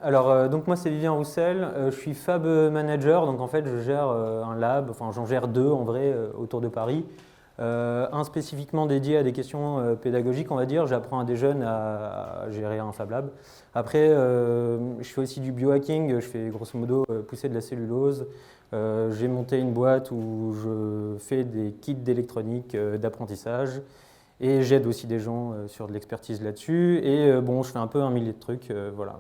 Alors, donc moi c'est Vivien Roussel, je suis Fab Manager, donc en fait je gère un lab, enfin j'en gère deux en vrai autour de Paris. Un spécifiquement dédié à des questions pédagogiques, on va dire, j'apprends à des jeunes à gérer un Fab Lab. Après, je fais aussi du biohacking, je fais grosso modo pousser de la cellulose. J'ai monté une boîte où je fais des kits d'électronique d'apprentissage. Et j'aide aussi des gens sur de l'expertise là-dessus. Et bon, je fais un peu un millier de trucs. Voilà,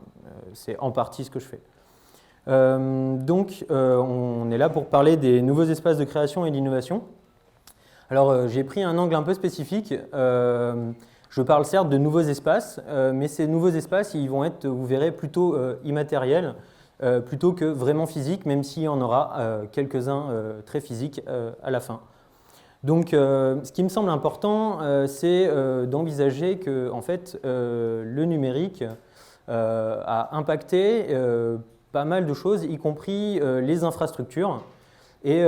c'est en partie ce que je fais. On est là pour parler des nouveaux espaces de création et d'innovation. Alors, j'ai pris un angle un peu spécifique. Je parle certes de nouveaux espaces, mais ces nouveaux espaces, ils vont être, vous verrez, plutôt immatériels, plutôt que vraiment physiques, même s'il y en aura quelques-uns très physiques à la fin. Donc, ce qui me semble important, c'est d'envisager que, en fait, le numérique a impacté pas mal de choses, y compris les infrastructures. Et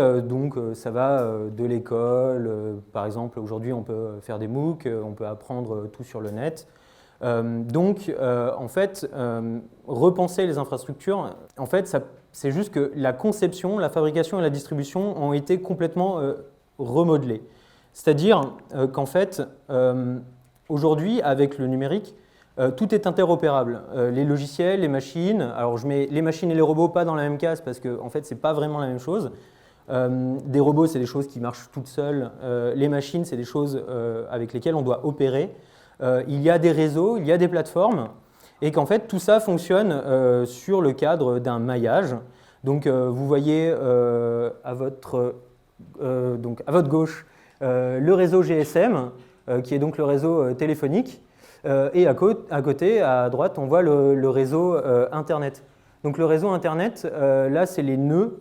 ça va de l'école. Par exemple, aujourd'hui, on peut faire des MOOC, on peut apprendre tout sur le net. En fait, repenser les infrastructures, en fait, c'est juste que la conception, la fabrication et la distribution ont été complètement remodelées. C'est-à-dire qu'en fait, aujourd'hui, avec le numérique, tout est interopérable. Les logiciels, les machines, alors je mets les machines et les robots pas dans la même case parce que en fait, c'est pas vraiment la même chose. Des robots, c'est des choses qui marchent toutes seules. Les machines, c'est des choses avec lesquelles on doit opérer. Il y a des réseaux, il y a des plateformes, et qu'en fait, tout ça fonctionne sur le cadre d'un maillage. Donc, vous voyez à votre gauche le réseau GSM, qui est donc le réseau téléphonique, et à côté, à droite, on voit le réseau Internet. Donc le réseau Internet, là, c'est les nœuds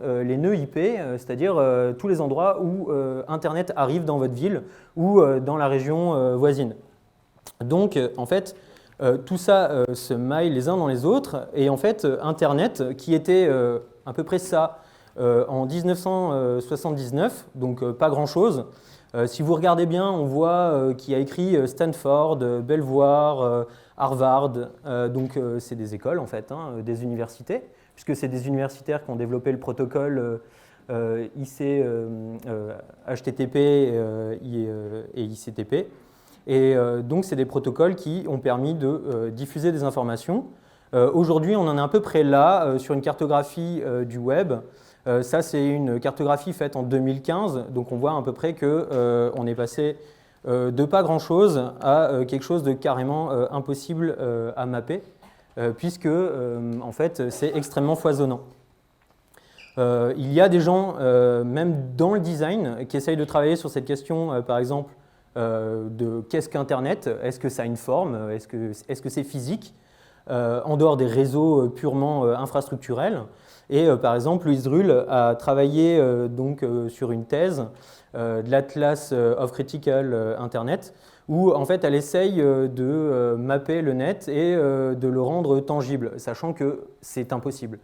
IP, c'est-à-dire tous les endroits où Internet arrive dans votre ville ou dans la région voisine. Donc, en fait, tout ça se maille les uns dans les autres. Et en fait, Internet, qui était à peu près ça en 1979, donc pas grand-chose. Si vous regardez bien, on voit qu'il y a écrit Stanford, Belvoir, Harvard. C'est des écoles, en fait, hein, des universités, puisque c'est des universitaires qui ont développé le protocole HTTP et ICTP. Et donc, c'est des protocoles qui ont permis de diffuser des informations. Aujourd'hui, on en est à peu près là, sur une cartographie du web. Ça, c'est une cartographie faite en 2015. Donc, on voit à peu près qu'on est passé de pas grand-chose à quelque chose de carrément impossible à mapper, puisque, en fait, c'est extrêmement foisonnant. Il y a des gens, même dans le design, qui essayent de travailler sur cette question, par exemple, de qu'est-ce qu'Internet, est-ce que ça a une forme, est-ce que c'est physique, en dehors des réseaux purement infrastructurels. Et par exemple, Louise Rull a travaillé sur une thèse de l'Atlas of Critical Internet, où en fait elle essaye de mapper le net et de le rendre tangible, sachant que c'est impossible.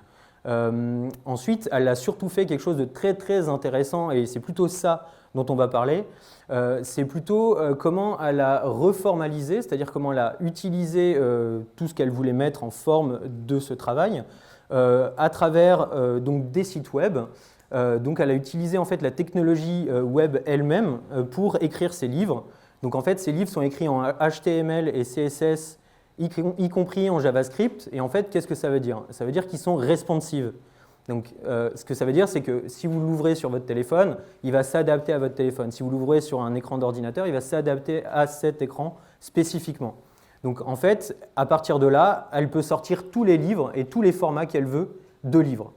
Ensuite, elle a surtout fait quelque chose de très très intéressant, et c'est plutôt ça dont on va parler. C'est plutôt comment elle a reformalisé, c'est-à-dire comment elle a utilisé tout ce qu'elle voulait mettre en forme de ce travail à travers donc des sites web. Donc elle a utilisé en fait la technologie web elle-même pour écrire ses livres. Donc en fait, ces livres sont écrits en HTML et CSS, y compris en JavaScript. Et en fait, qu'est-ce que ça veut dire? Ça veut dire qu'ils sont responsive. Donc, ce que ça veut dire, c'est que si vous l'ouvrez sur votre téléphone, il va s'adapter à votre téléphone. Si vous l'ouvrez sur un écran d'ordinateur, il va s'adapter à cet écran spécifiquement. Donc, en fait, à partir de là, elle peut sortir tous les livres et tous les formats qu'elle veut de livres.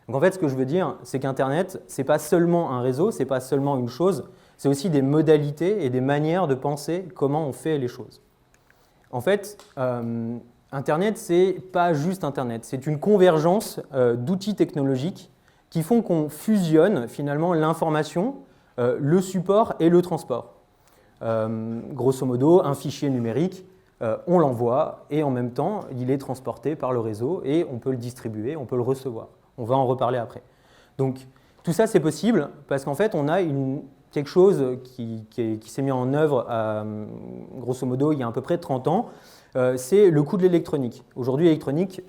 Donc, en fait, ce que je veux dire, c'est qu'Internet, ce n'est pas seulement un réseau, ce n'est pas seulement une chose, c'est aussi des modalités et des manières de penser comment on fait les choses. En fait, Internet, c'est pas juste Internet, c'est une convergence d'outils technologiques qui font qu'on fusionne finalement l'information, le support et le transport. Grosso modo, un fichier numérique, on l'envoie et en même temps, il est transporté par le réseau et on peut le distribuer, on peut le recevoir. On va en reparler après. Donc, tout ça, c'est possible parce qu'en fait, on a quelque chose qui s'est mis en œuvre, grosso modo, il y a à peu près 30 ans. C'est le coût de l'électronique. Aujourd'hui, l'électronique,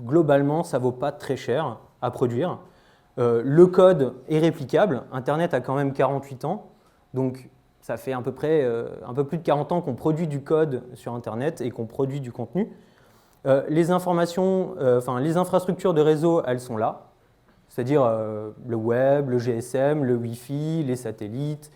globalement, ça ne vaut pas très cher à produire. Le code est réplicable. Internet a quand même 48 ans. Donc, ça fait à peu près un peu plus de 40 ans qu'on produit du code sur Internet et qu'on produit du contenu. Les infrastructures de réseau, elles sont là. C'est-à-dire le web, le GSM, le Wi-Fi, les satellites.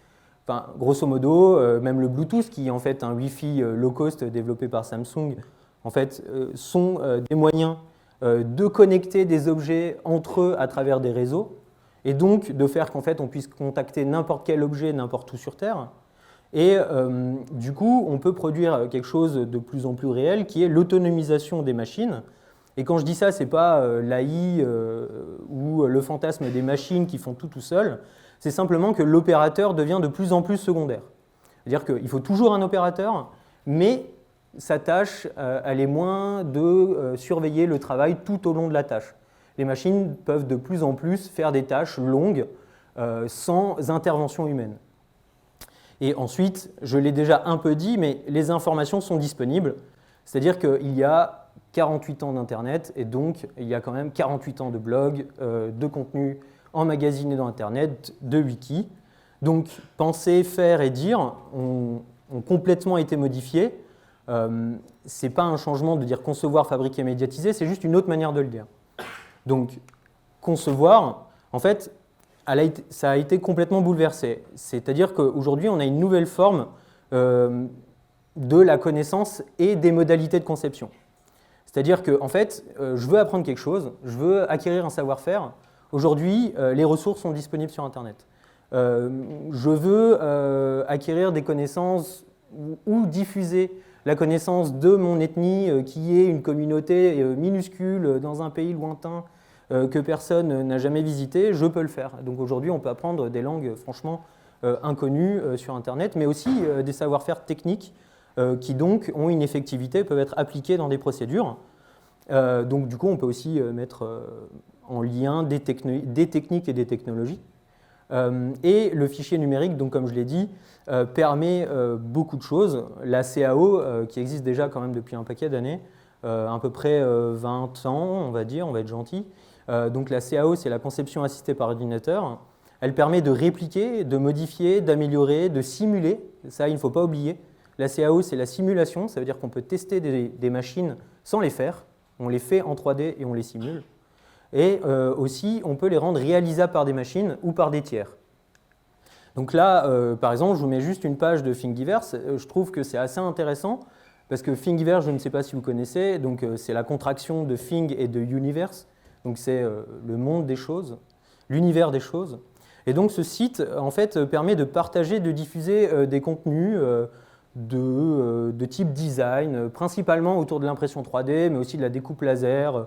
Enfin, grosso modo, même le Bluetooth, qui est en fait un Wi-Fi low cost développé par Samsung, en fait, sont des moyens de connecter des objets entre eux à travers des réseaux, et donc de faire qu'en fait on puisse contacter n'importe quel objet n'importe où sur Terre. Et du coup, on peut produire quelque chose de plus en plus réel, qui est l'autonomisation des machines. Et quand je dis ça, ce n'est pas l'AI ou le fantasme des machines qui font tout seul, c'est simplement que l'opérateur devient de plus en plus secondaire. C'est-à-dire qu'il faut toujours un opérateur, mais sa tâche, elle est moins de surveiller le travail tout au long de la tâche. Les machines peuvent de plus en plus faire des tâches longues sans intervention humaine. Et ensuite, je l'ai déjà un peu dit, mais les informations sont disponibles. C'est-à-dire qu'il y a 48 ans d'Internet et donc il y a quand même 48 ans de blogs, de contenu emmagasiné dans Internet, de wiki. Donc penser, faire et dire ont complètement été modifiés. Ce n'est pas un changement de dire concevoir, fabriquer, médiatiser, c'est juste une autre manière de le dire. Donc concevoir, en fait, ça a été complètement bouleversé. C'est-à-dire qu'aujourd'hui, on a une nouvelle forme de la connaissance et des modalités de conception. C'est-à-dire que, en fait, je veux apprendre quelque chose, je veux acquérir un savoir-faire. Aujourd'hui, les ressources sont disponibles sur Internet. Je veux acquérir des connaissances ou diffuser la connaissance de mon ethnie, qui est une communauté minuscule dans un pays lointain que personne n'a jamais visité, je peux le faire. Donc aujourd'hui, on peut apprendre des langues franchement inconnues sur Internet, mais aussi des savoir-faire techniques qui donc ont une effectivité, peuvent être appliqués dans des procédures. Donc du coup, on peut aussi mettre en lien des techniques et des technologies. Et le fichier numérique, donc, comme je l'ai dit, permet beaucoup de choses. La CAO, qui existe déjà quand même depuis un paquet d'années, à peu près 20 ans, on va dire, on va être gentil. Donc la CAO, c'est la conception assistée par ordinateur. Elle permet de répliquer, de modifier, d'améliorer, de simuler. Ça, il ne faut pas oublier. La CAO, c'est la simulation. Ça veut dire qu'on peut tester des machines sans les faire. On les fait en 3D et on les simule. Et aussi, on peut les rendre réalisables par des machines ou par des tiers. Donc là, par exemple, je vous mets juste une page de Thingiverse. Je trouve que c'est assez intéressant parce que Thingiverse, je ne sais pas si vous connaissez, donc c'est la contraction de Thing et de Universe. Donc c'est le monde des choses, l'univers des choses. Et donc ce site, en fait, permet de partager, de diffuser des contenus de type design, principalement autour de l'impression 3D, mais aussi de la découpe laser,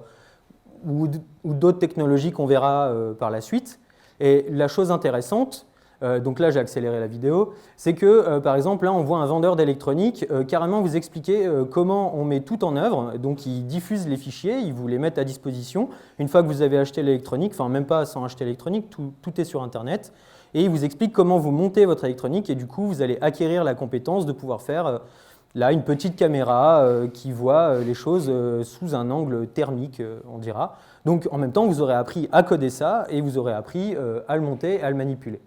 ou d'autres technologies qu'on verra par la suite. Et la chose intéressante, donc là j'ai accéléré la vidéo, c'est que par exemple là on voit un vendeur d'électronique carrément vous expliquer comment on met tout en œuvre. Donc il diffuse les fichiers, il vous les met à disposition. Une fois que vous avez acheté l'électronique, enfin même pas sans acheter l'électronique, tout est sur Internet. Et il vous explique comment vous montez votre électronique et du coup vous allez acquérir la compétence de pouvoir faire là une petite caméra qui voit les choses sous un angle thermique, on dira. Donc en même temps vous aurez appris à coder ça et vous aurez appris à le monter, à le manipuler.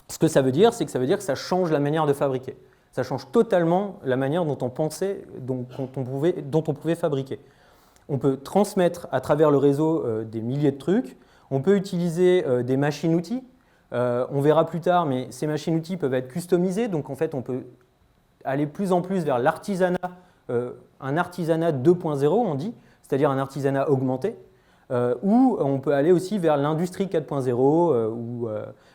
Ce que ça veut dire, c'est que ça veut dire que ça change la manière de fabriquer. Ça change totalement la manière dont on pensait, dont on pouvait fabriquer. On peut transmettre à travers le réseau des milliers de trucs. On peut utiliser des machines-outils. On verra plus tard, mais ces machines-outils peuvent être customisées. Donc en fait, on peut aller plus en plus vers l'artisanat, un artisanat 2.0, on dit, c'est-à-dire un artisanat augmenté. Ou on peut aller aussi vers l'industrie 4.0 ou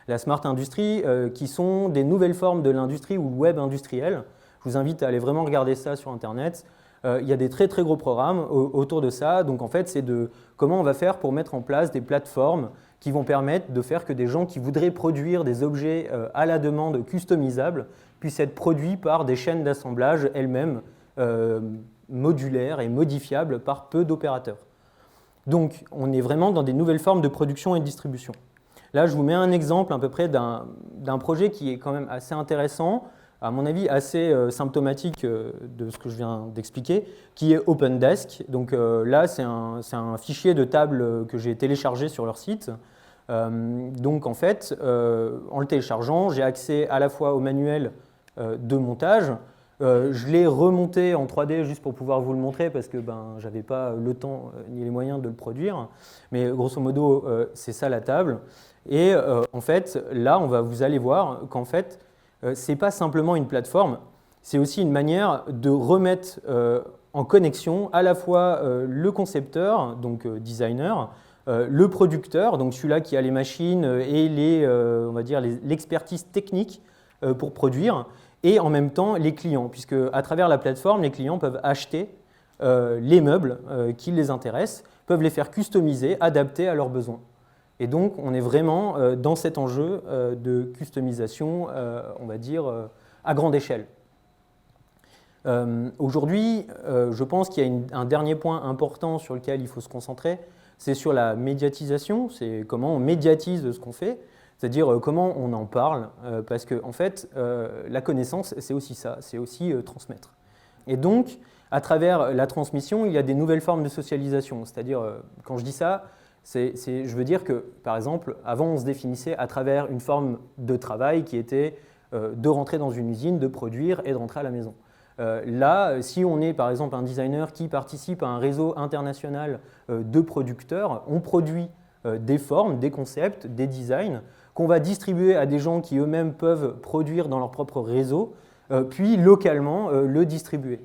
la smart industry, qui sont des nouvelles formes de l'industrie ou web industriel. Je vous invite à aller vraiment regarder ça sur Internet. Il y a des très très gros programmes autour de ça. Donc en fait, c'est de comment on va faire pour mettre en place des plateformes qui vont permettre de faire que des gens qui voudraient produire des objets à la demande customisables puissent être produits par des chaînes d'assemblage elles-mêmes modulaires et modifiables par peu d'opérateurs. Donc, on est vraiment dans des nouvelles formes de production et de distribution. Là, je vous mets un exemple à peu près d'un projet qui est quand même assez intéressant. à mon avis, assez symptomatique de ce que je viens d'expliquer, qui est OpenDesk. Donc là, c'est un fichier de table que j'ai téléchargé sur leur site. Donc en fait, en le téléchargeant, j'ai accès à la fois au manuel de montage. Je l'ai remonté en 3D juste pour pouvoir vous le montrer parce que je n'avais pas le temps ni les moyens de le produire. Mais grosso modo, c'est ça la table. Et en fait, là, vous allez voir qu'en fait, ce n'est pas simplement une plateforme, c'est aussi une manière de remettre en connexion à la fois le concepteur, donc designer, le producteur, donc celui-là qui a les machines et on va dire l'expertise technique pour produire, et en même temps les clients, puisque à travers la plateforme, les clients peuvent acheter les meubles qui les intéressent, peuvent les faire customiser, adapter à leurs besoins. Et donc, on est vraiment dans cet enjeu de customisation, on va dire, à grande échelle. Aujourd'hui, je pense qu'il y a un dernier point important sur lequel il faut se concentrer, c'est sur la médiatisation, c'est comment on médiatise ce qu'on fait, c'est-à-dire comment on en parle, parce que en fait, la connaissance, c'est aussi ça, c'est aussi transmettre. Et donc, à travers la transmission, il y a des nouvelles formes de socialisation, c'est-à-dire, quand je dis ça, je veux dire que, par exemple, avant, on se définissait à travers une forme de travail qui était de rentrer dans une usine, de produire et de rentrer à la maison. Là, si on est, par exemple, un designer qui participe à un réseau international de producteurs, on produit des formes, des concepts, des designs qu'on va distribuer à des gens qui eux-mêmes peuvent produire dans leur propre réseau, puis localement le distribuer.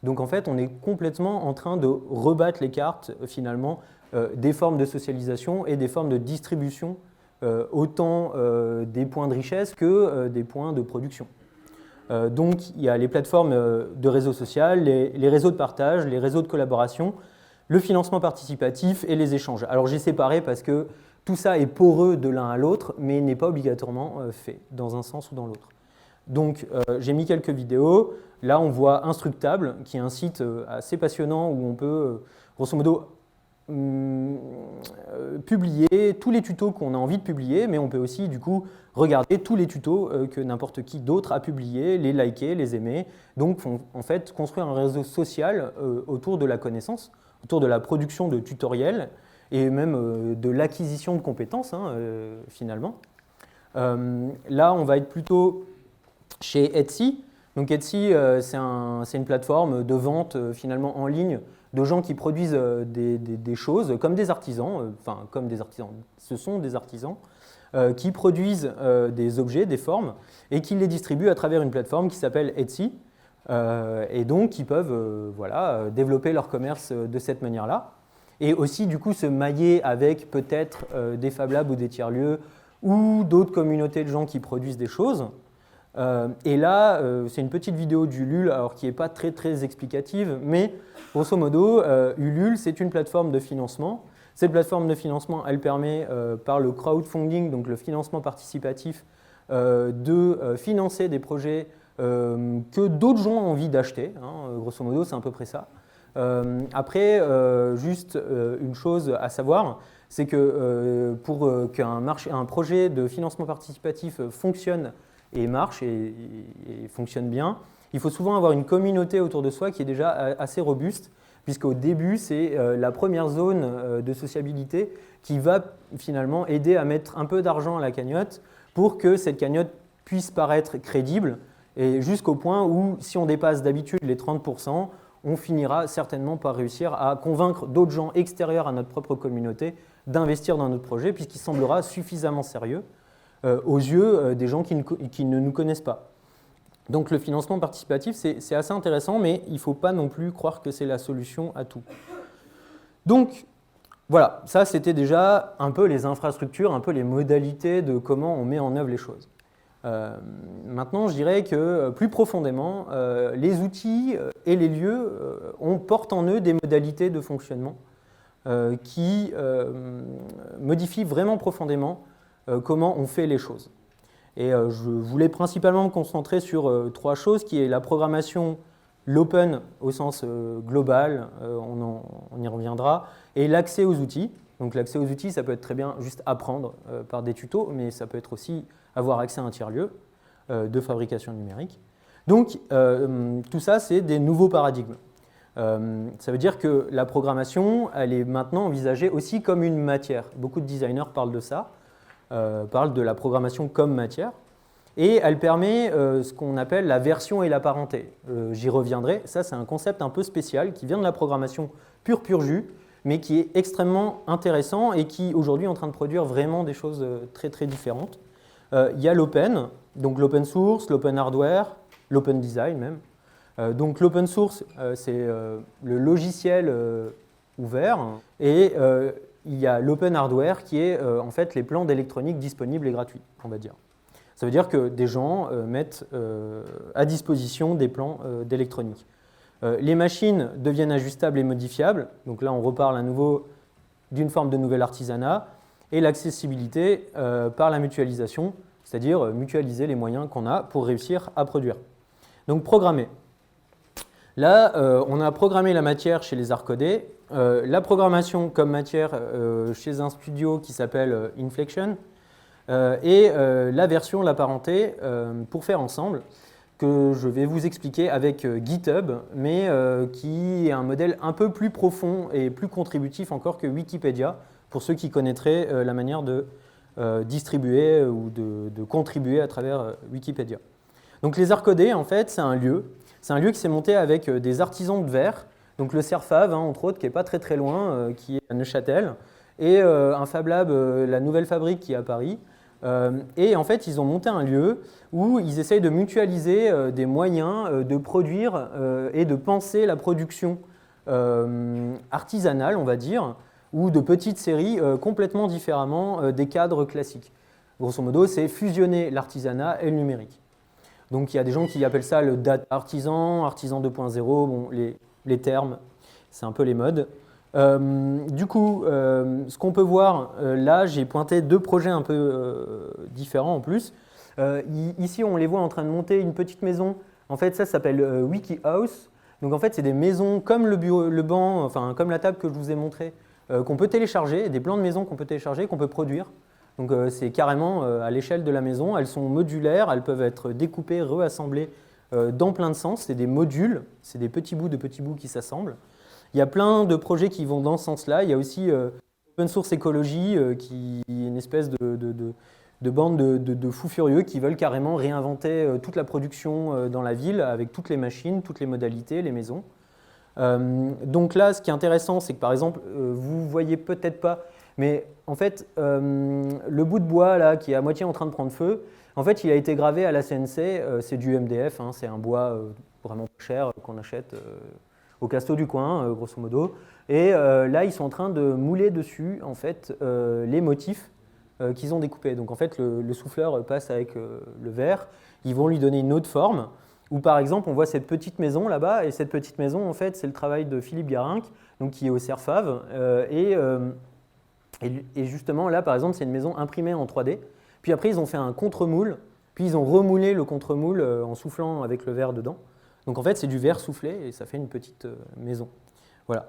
Donc en fait, on est complètement en train de rebattre les cartes, finalement, des formes de socialisation et des formes de distribution, autant des points de richesse que des points de production. Donc il y a les plateformes de réseau social, les réseaux de partage, les réseaux de collaboration, le financement participatif et les échanges. Alors j'ai séparé parce que tout ça est poreux de l'un à l'autre, mais n'est pas obligatoirement fait dans un sens ou dans l'autre. Donc j'ai mis quelques vidéos. Là on voit Instructable, qui est un site assez passionnant où on peut, grosso modo, publier tous les tutos qu'on a envie de publier, mais on peut aussi du coup regarder tous les tutos que n'importe qui d'autre a publiés, les liker, les aimer. Donc en fait construire un réseau social autour de la connaissance, autour de la production de tutoriels et même de l'acquisition de compétences finalement. Là on va être plutôt chez Etsy. Donc Etsy c'est une plateforme de vente finalement en ligne de gens qui produisent des choses comme des artisans, ce sont des artisans, qui produisent des objets, des formes, et qui les distribuent à travers une plateforme qui s'appelle Etsy, et donc qui peuvent développer leur commerce de cette manière-là, et aussi du coup se mailler avec peut-être des Fab Labs ou des tiers-lieux, ou d'autres communautés de gens qui produisent des choses. Et là, c'est une petite vidéo d'Ulule, alors qui n'est pas très, très explicative, mais grosso modo, Ulule, c'est une plateforme de financement. Cette plateforme de financement, elle permet, par le crowdfunding, donc le financement participatif, de financer des projets que d'autres gens ont envie d'acheter. Grosso modo, c'est à peu près ça. Après, juste une chose à savoir, c'est que pour qu'un projet de financement participatif fonctionne et marche et fonctionne bien, il faut souvent avoir une communauté autour de soi qui est déjà assez robuste, puisqu'au début, c'est la première zone de sociabilité qui va finalement aider à mettre un peu d'argent à la cagnotte pour que cette cagnotte puisse paraître crédible, et jusqu'au point où, si on dépasse d'habitude les 30%, on finira certainement par réussir à convaincre d'autres gens extérieurs à notre propre communauté d'investir dans notre projet, puisqu'il semblera suffisamment sérieux aux yeux des gens qui ne nous connaissent pas. Donc le financement participatif, c'est assez intéressant, mais il ne faut pas non plus croire que c'est la solution à tout. Donc voilà, ça c'était déjà un peu les infrastructures, un peu les modalités de comment on met en œuvre les choses. Maintenant, je dirais que plus profondément, les outils et les lieux portent en eux des modalités de fonctionnement qui modifient vraiment profondément comment on fait les choses. Et je voulais principalement me concentrer sur trois choses, qui est la programmation, l'open au sens global, on y reviendra, et l'accès aux outils. Donc l'accès aux outils, ça peut être très bien juste apprendre par des tutos, mais ça peut être aussi avoir accès à un tiers-lieu de fabrication numérique. Donc, tout ça, c'est des nouveaux paradigmes. Ça veut dire que la programmation, elle est maintenant envisagée aussi comme une matière. Beaucoup de designers parlent de ça, parlent de la programmation comme matière. Et elle permet ce qu'on appelle la version et la parenté. J'y reviendrai. Ça, c'est un concept un peu spécial qui vient de la programmation pur jus, mais qui est extrêmement intéressant et qui, aujourd'hui, est en train de produire vraiment des choses très, très différentes. Il y a l'open, donc l'open source, l'open hardware, l'open design même. Donc l'open source, c'est le logiciel ouvert. Et il y a l'open hardware qui est en fait les plans d'électronique disponibles et gratuits, on va dire. Ça veut dire que des gens mettent à disposition des plans d'électronique. Les machines deviennent ajustables et modifiables. Donc là, on reparle à nouveau d'une forme de nouvel artisanat. Et l'accessibilité par la mutualisation, c'est-à-dire mutualiser les moyens qu'on a pour réussir à produire. Donc programmer. Là, on a programmé la matière chez les Arcodés. La programmation comme matière chez un studio qui s'appelle Inflection. Et la version, la parenté, pour faire ensemble, que je vais vous expliquer avec GitHub, mais qui est un modèle un peu plus profond et plus contributif encore que Wikipédia, pour ceux qui connaîtraient la manière de distribuer ou de contribuer à travers Wikipédia. Donc les Arcodés, en fait, c'est un lieu qui s'est monté avec des artisans de verre, donc le Cerfave, entre autres, qui n'est pas très très loin, qui est à Neuchâtel, et un Fab Lab, la nouvelle fabrique qui est à Paris. Et en fait, ils ont monté un lieu où ils essayent de mutualiser des moyens de produire et de penser la production artisanale, on va dire, ou de petites séries complètement différemment des cadres classiques. Grosso modo, c'est fusionner l'artisanat et le numérique. Donc il y a des gens qui appellent ça le data artisan, artisan 2.0, bon, les termes, c'est un peu les modes. Du coup, ce qu'on peut voir, là, j'ai pointé deux projets un peu différents en plus. Ici, on les voit en train de monter une petite maison. En fait, ça s'appelle WikiHouse. Donc, en fait, c'est des maisons comme le bureau, le banc, enfin, comme la table que je vous ai montré, qu'on peut télécharger, des plans de maison qu'on peut télécharger, qu'on peut produire. Donc, c'est carrément à l'échelle de la maison. Elles sont modulaires, elles peuvent être découpées, réassemblées dans plein de sens. C'est des modules, c'est des petits bouts qui s'assemblent. Il y a plein de projets qui vont dans ce sens-là. Il y a aussi Open Source Écologie, qui est une espèce de bande de fous furieux qui veulent carrément réinventer toute la production dans la ville avec toutes les machines, toutes les modalités, les maisons. Donc là, ce qui est intéressant, c'est que par exemple, vous ne voyez peut-être pas, mais en fait, le bout de bois là, qui est à moitié en train de prendre feu, en fait, il a été gravé à la CNC, c'est du MDF, c'est un bois vraiment pas cher qu'on achète au Casto du coin, grosso modo. Et là, ils sont en train de mouler dessus, en fait, les motifs qu'ils ont découpés. Donc, en fait, le souffleur passe avec le verre. Ils vont lui donner une autre forme. Ou, par exemple, on voit cette petite maison là-bas. Et cette petite maison, en fait, c'est le travail de Philippe Garinck, donc, qui est au Cerfave. Et justement, là, par exemple, c'est une maison imprimée en 3D. Puis après, ils ont fait un contre-moule. Puis, ils ont remoulé le contre-moule en soufflant avec le verre dedans. Donc en fait, c'est du verre soufflé et ça fait une petite maison. Voilà.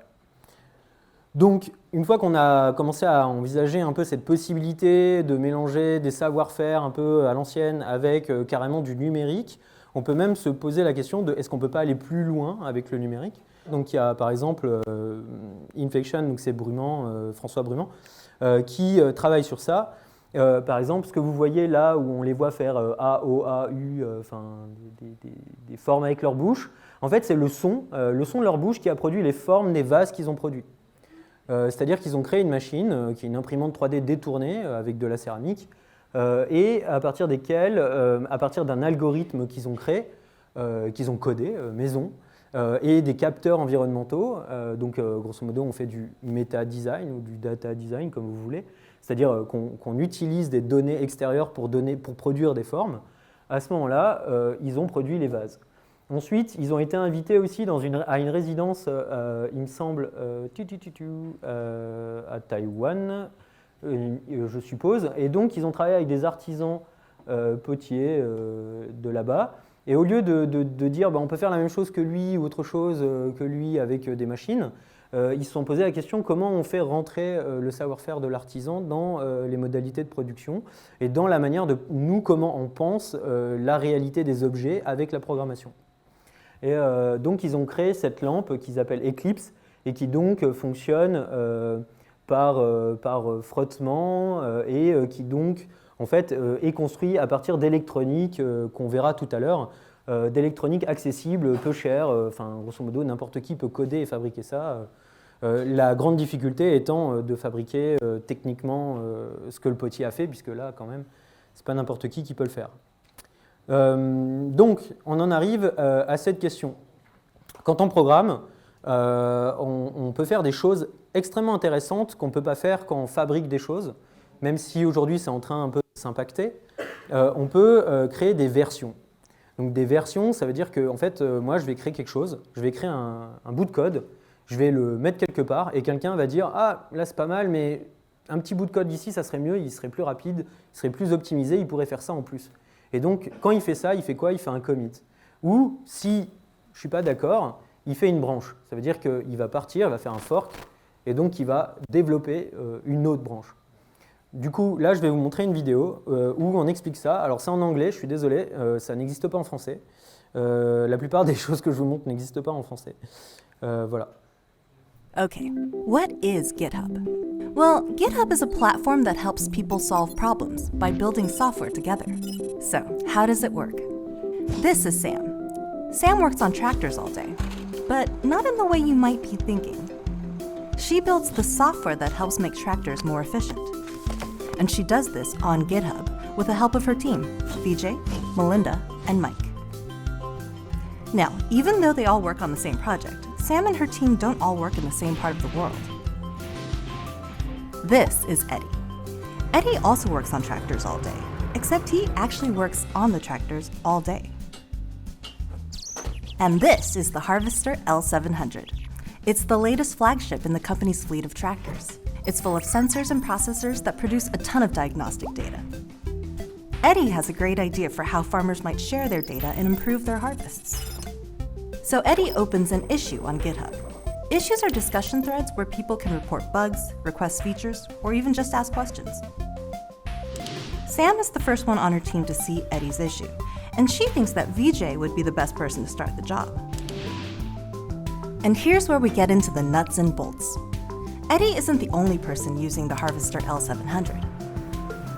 Donc, une fois qu'on a commencé à envisager un peu cette possibilité de mélanger des savoir-faire un peu à l'ancienne avec carrément du numérique, on peut même se poser la question de est-ce qu'on ne peut pas aller plus loin avec le numérique. Donc il y a par exemple Inflection, donc c'est François Brumand, qui travaille sur ça. Par exemple, ce que vous voyez là où on les voit faire A, O, A, U, des formes avec leur bouche, en fait c'est le son de leur bouche qui a produit les formes des vases qu'ils ont produits. C'est-à-dire qu'ils ont créé une machine qui est une imprimante 3D détournée avec de la céramique et à partir desquelles, à partir d'un algorithme qu'ils ont créé, qu'ils ont codé, maison, et des capteurs environnementaux, donc grosso modo on fait du méta-design ou du data design comme vous voulez, c'est-à-dire qu'on utilise des données extérieures pour produire des formes. À ce moment-là, ils ont produit les vases. Ensuite, ils ont été invités aussi à une résidence, il me semble, à Taïwan, je suppose. Et donc, ils ont travaillé avec des artisans potiers de là-bas. Et au lieu de dire on peut faire la même chose que lui ou autre chose que lui avec des machines, ils se sont posé la question comment on fait rentrer le savoir-faire de l'artisan dans les modalités de production et dans la manière de nous, comment on pense la réalité des objets avec la programmation. Et donc ils ont créé cette lampe qu'ils appellent Eclipse et qui donc fonctionne par frottement et qui donc en fait est construit à partir d'électronique qu'on verra tout à l'heure, d'électronique accessible, peu chère, enfin grosso modo n'importe qui peut coder et fabriquer ça. La grande difficulté étant de fabriquer techniquement ce que le potier a fait, puisque là quand même c'est pas n'importe qui peut le faire. Donc on en arrive à cette question. Quand on programme, on peut faire des choses extrêmement intéressantes qu'on ne peut pas faire quand on fabrique des choses, même si aujourd'hui c'est en train un peu de s'impacter. On peut créer des versions. Donc des versions, ça veut dire que en fait, moi je vais créer quelque chose, je vais créer un bout de code, je vais le mettre quelque part et quelqu'un va dire « Ah, là c'est pas mal, mais un petit bout de code ici, ça serait mieux, il serait plus rapide, il serait plus optimisé, il pourrait faire ça en plus. » Et donc quand il fait ça, il fait quoi? Il fait un commit. Ou si je ne suis pas d'accord, il fait une branche. Ça veut dire qu'il va partir, il va faire un fork, et donc il va développer une autre branche. Du coup, là, je vais vous montrer une vidéo où on explique ça. Alors, c'est en anglais, je suis désolé, ça n'existe pas en français. La plupart des choses que je vous montre n'existent pas en français. Voilà. Okay, what is GitHub? Well, GitHub is a platform that helps people solve problems by building software together. So, how does it work? This is Sam. Sam works on tractors all day, but not in the way you might be thinking. She builds the software that helps make tractors more efficient. And she does this on GitHub with the help of her team, Vijay, Melinda, and Mike. Now, even though they all work on the same project, Sam and her team don't all work in the same part of the world. This is Eddie. Eddie also works on tractors all day, except he actually works on the tractors all day. And this is the Harvester L700. It's the latest flagship in the company's fleet of tractors. It's full of sensors and processors that produce a ton of diagnostic data. Eddie has a great idea for how farmers might share their data and improve their harvests. So Eddie opens an issue on GitHub. Issues are discussion threads where people can report bugs, request features, or even just ask questions. Sam is the first one on her team to see Eddie's issue, and she thinks that Vijay would be the best person to start the job. And here's where we get into the nuts and bolts. Eddie isn't the only person using the Harvester L700.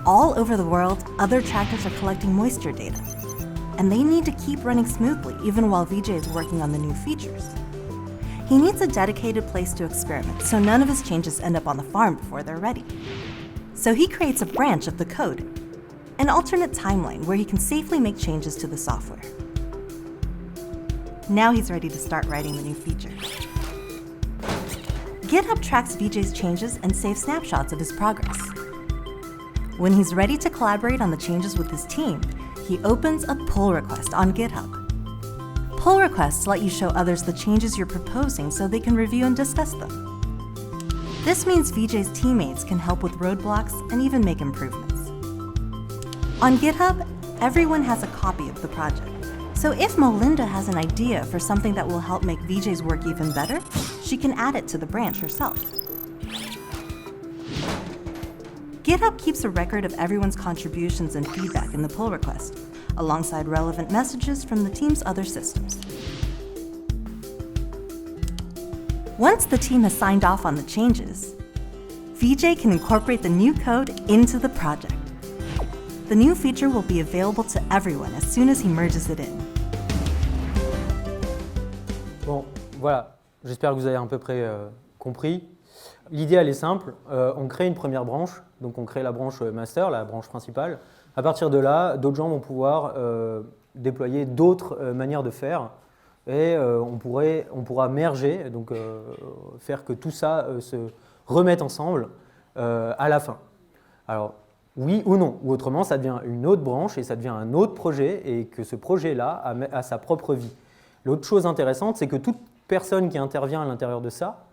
All over the world, other tractors are collecting moisture data, and they need to keep running smoothly even while Vijay is working on the new features. He needs a dedicated place to experiment so none of his changes end up on the farm before they're ready. So he creates a branch of the code, an alternate timeline where he can safely make changes to the software. Now he's ready to start writing the new feature. GitHub tracks Vijay's changes and saves snapshots of his progress. When he's ready to collaborate on the changes with his team, he opens a pull request on GitHub. Pull requests let you show others the changes you're proposing so they can review and discuss them. This means Vijay's teammates can help with roadblocks and even make improvements. On GitHub, everyone has a copy of the project. So if Melinda has an idea for something that will help make Vijay's work even better, she can add it to the branch herself. GitHub keeps a record of everyone's contributions and feedback in the pull request, alongside relevant messages from the team's other systems. Once the team has signed off on the changes, Vijay can incorporate the new code into the project. The new feature will be available to everyone as soon as he merges it in. Bon, voilà. J'espère que vous avez à peu près compris. L'idée, elle est simple. On crée une première branche. Donc, on crée la branche master, la branche principale. À partir de là, d'autres gens vont pouvoir déployer d'autres manières de faire. Et on pourra merger, donc faire que tout ça se remette ensemble à la fin. Alors, oui ou non. Ou autrement, ça devient une autre branche et ça devient un autre projet et que ce projet-là a sa propre vie. L'autre chose intéressante, c'est que toute personne qui intervient à l'intérieur de ça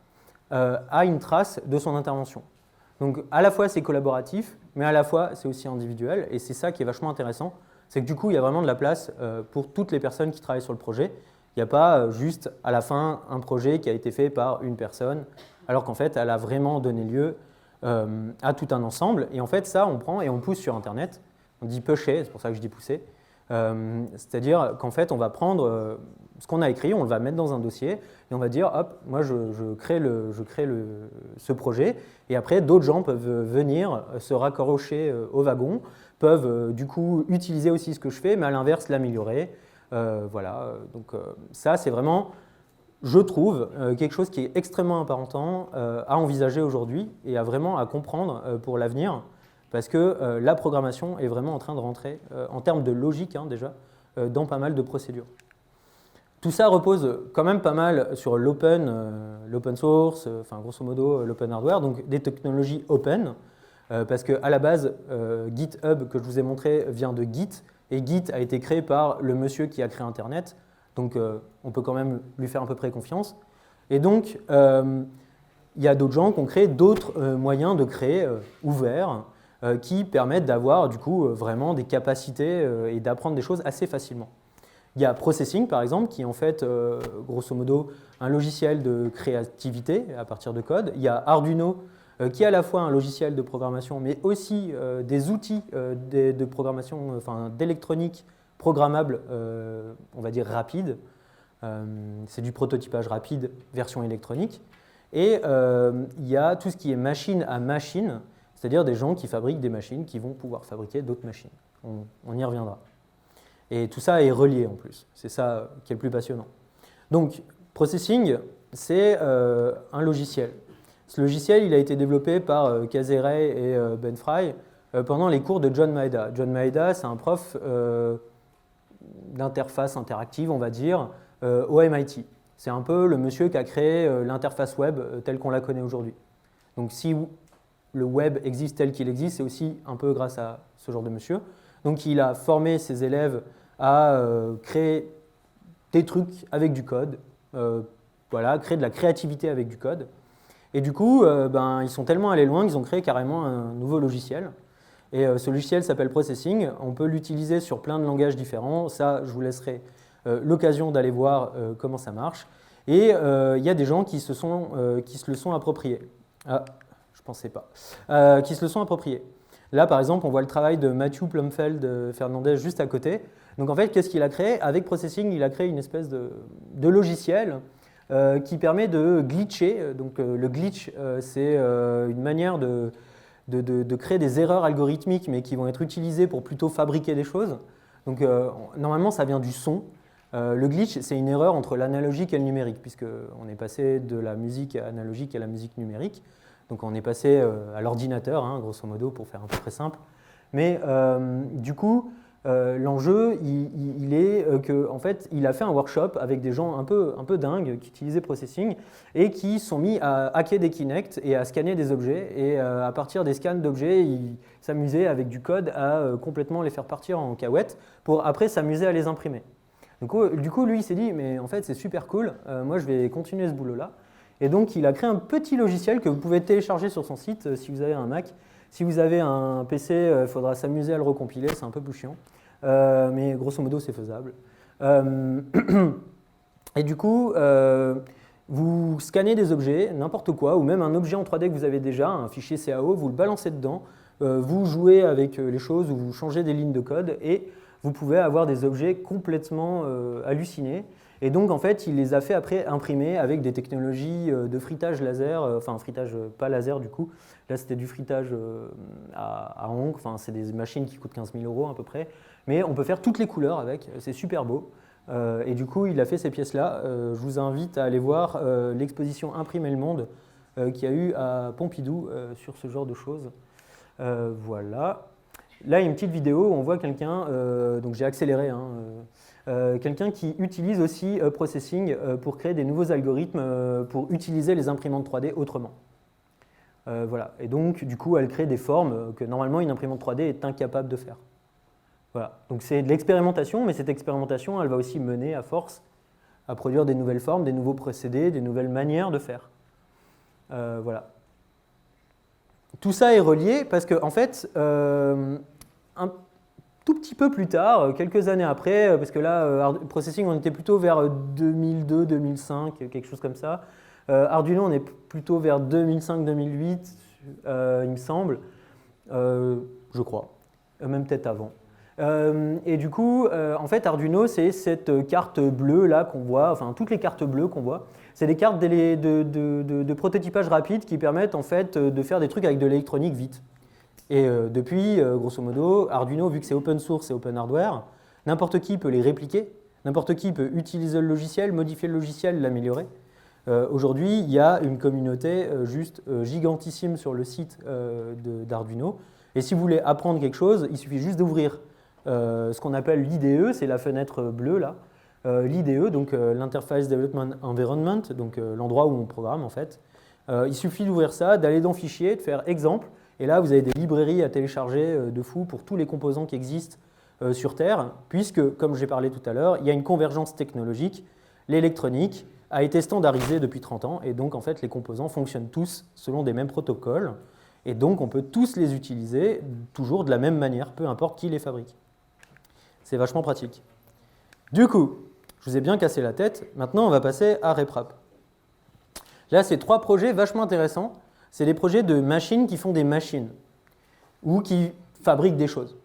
a une trace de son intervention. Donc à la fois c'est collaboratif, mais à la fois c'est aussi individuel, et c'est ça qui est vachement intéressant, c'est que du coup il y a vraiment de la place pour toutes les personnes qui travaillent sur le projet. Il Il n'y a pas juste à la fin un projet qui a été fait par une personne, alors qu'en fait, elle a vraiment donné lieu à tout un ensemble. Et en fait, ça, on prend et on pousse sur Internet. On dit pusher, c'est pour ça que je dis pousser. C'est-à-dire qu'en fait, on va prendre ce qu'on a écrit, on le va mettre dans un dossier et on va dire, hop, moi je crée ce projet et après d'autres gens peuvent venir se raccrocher au wagon, peuvent du coup utiliser aussi ce que je fais, mais à l'inverse l'améliorer. Voilà, donc ça c'est vraiment, je trouve, quelque chose qui est extrêmement important à envisager aujourd'hui et à vraiment à comprendre pour l'avenir. Parce que la programmation est vraiment en train de rentrer, en termes de logique déjà, dans pas mal de procédures. Tout ça repose quand même pas mal sur l'open source, enfin grosso modo l'open hardware, donc des technologies open, parce qu'à la base, GitHub que je vous ai montré vient de Git, et Git a été créé par le monsieur qui a créé Internet, donc on peut quand même lui faire à peu près confiance. Et donc, il y a d'autres gens qui ont créé d'autres moyens de créer ouverts, qui permettent d'avoir du coup vraiment des capacités et d'apprendre des choses assez facilement. Il y a Processing par exemple qui est en fait grosso modo un logiciel de créativité à partir de code. Il y a Arduino qui est à la fois un logiciel de programmation mais aussi des outils de programmation, enfin d'électronique programmable, on va dire rapide. C'est du prototypage rapide version électronique. Et il y a tout ce qui est machine à machine, c'est-à-dire des gens qui fabriquent des machines qui vont pouvoir fabriquer d'autres machines. On y reviendra. Et tout ça est relié en plus. C'est ça qui est le plus passionnant. Donc, Processing, c'est un logiciel. Ce logiciel, il a été développé par Casey-Ray et Ben Fry pendant les cours de John Maeda. John Maeda, c'est un prof d'interface interactive, on va dire, au MIT. C'est un peu le monsieur qui a créé l'interface web telle qu'on la connaît aujourd'hui. Donc, si le web existe tel qu'il existe, c'est aussi un peu grâce à ce genre de monsieur. Donc il a formé ses élèves à créer des trucs avec du code, voilà, créer de la créativité avec du code. Et du coup, ils sont tellement allés loin qu'ils ont créé carrément un nouveau logiciel. Et ce logiciel s'appelle Processing. On peut l'utiliser sur plein de langages différents. Ça, je vous laisserai l'occasion d'aller voir comment ça marche. Et il y a des gens qui se le sont appropriés. Ah, je ne pensais pas. Qui se le sont appropriés. Là, par exemple, on voit le travail de Matthew Plumfeld Fernandez juste à côté. Donc en fait, qu'est-ce qu'il a créé? Avec Processing, il a créé une espèce de logiciel qui permet de glitcher. Donc le glitch, c'est une manière de créer des erreurs algorithmiques, mais qui vont être utilisées pour plutôt fabriquer des choses. Donc normalement, ça vient du son. Le glitch, c'est une erreur entre l'analogique et le numérique, puisqu'on est passé de la musique analogique à la musique numérique. Donc on est passé à l'ordinateur, grosso modo, pour faire un peu très simple. Mais du coup, l'enjeu, il est qu'en fait, il a fait un workshop avec des gens un peu dingues qui utilisaient Processing et qui sont mis à hacker des Kinect et à scanner des objets. Et à partir des scans d'objets, ils s'amusaient avec du code à complètement les faire partir en cahuète pour après s'amuser à les imprimer. Donc, du coup, lui, il s'est dit, mais en fait, c'est super cool, moi, je vais continuer ce boulot-là. Et donc, il a créé un petit logiciel que vous pouvez télécharger sur son site si vous avez un Mac. Si vous avez un PC, il faudra s'amuser à le recompiler, c'est un peu plus chiant. Mais grosso modo, c'est faisable. Et du coup, vous scannez des objets, n'importe quoi, ou même un objet en 3D que vous avez déjà, un fichier CAO, vous le balancez dedans, vous jouez avec les choses, ou vous changez des lignes de code, et vous pouvez avoir des objets complètement hallucinés. Et donc, en fait, il les a fait après imprimer avec des technologies de frittage laser, enfin, frittage pas laser du coup. Là, c'était du frittage à encre, enfin, c'est des machines qui coûtent 15 000 € à peu près. Mais on peut faire toutes les couleurs avec, c'est super beau. Et du coup, il a fait ces pièces-là. Je vous invite à aller voir l'exposition Imprimer le monde qu'il y a eu à Pompidou sur ce genre de choses. Voilà. Là, il y a une petite vidéo où on voit quelqu'un, donc j'ai accéléré, quelqu'un qui utilise aussi Processing pour créer des nouveaux algorithmes pour utiliser les imprimantes 3D autrement. Voilà. Et donc, du coup, elle crée des formes que normalement une imprimante 3D est incapable de faire. Voilà. Donc, c'est de l'expérimentation, mais cette expérimentation, elle va aussi mener à force à produire des nouvelles formes, des nouveaux procédés, des nouvelles manières de faire. Voilà. Tout ça est relié parce que, en fait, tout tout petit peu plus tard, quelques années après, parce que là, Processing, on était plutôt vers 2002, 2005, quelque chose comme ça. Arduino, on est plutôt vers 2005-2008, il me semble, je crois, même peut-être avant. Et du coup, en fait, Arduino, c'est cette carte bleue là qu'on voit, enfin toutes les cartes bleues qu'on voit. C'est des cartes de prototypage rapide qui permettent en fait de faire des trucs avec de l'électronique vite. Et depuis, grosso modo, Arduino, vu que c'est open source et open hardware, n'importe qui peut les répliquer, n'importe qui peut utiliser le logiciel, modifier le logiciel, l'améliorer. Aujourd'hui, il y a une communauté juste gigantissime sur le site d'Arduino. Et si vous voulez apprendre quelque chose, il suffit juste d'ouvrir ce qu'on appelle l'IDE, c'est la fenêtre bleue là. L'IDE, donc l'Interface Development Environment, donc l'endroit où on programme en fait. Il suffit d'ouvrir ça, d'aller dans Fichier, de faire exemple. Et là, vous avez des librairies à télécharger de fou pour tous les composants qui existent sur Terre, puisque, comme j'ai parlé tout à l'heure, il y a une convergence technologique. L'électronique a été standardisée depuis 30 ans, et donc en fait, les composants fonctionnent tous selon des mêmes protocoles, et donc on peut tous les utiliser toujours de la même manière, peu importe qui les fabrique. C'est vachement pratique. Du coup, je vous ai bien cassé la tête, maintenant on va passer à RepRap. Là, c'est 3 projets vachement intéressants. C'est des projets de machines qui font des machines ou qui fabriquent des choses.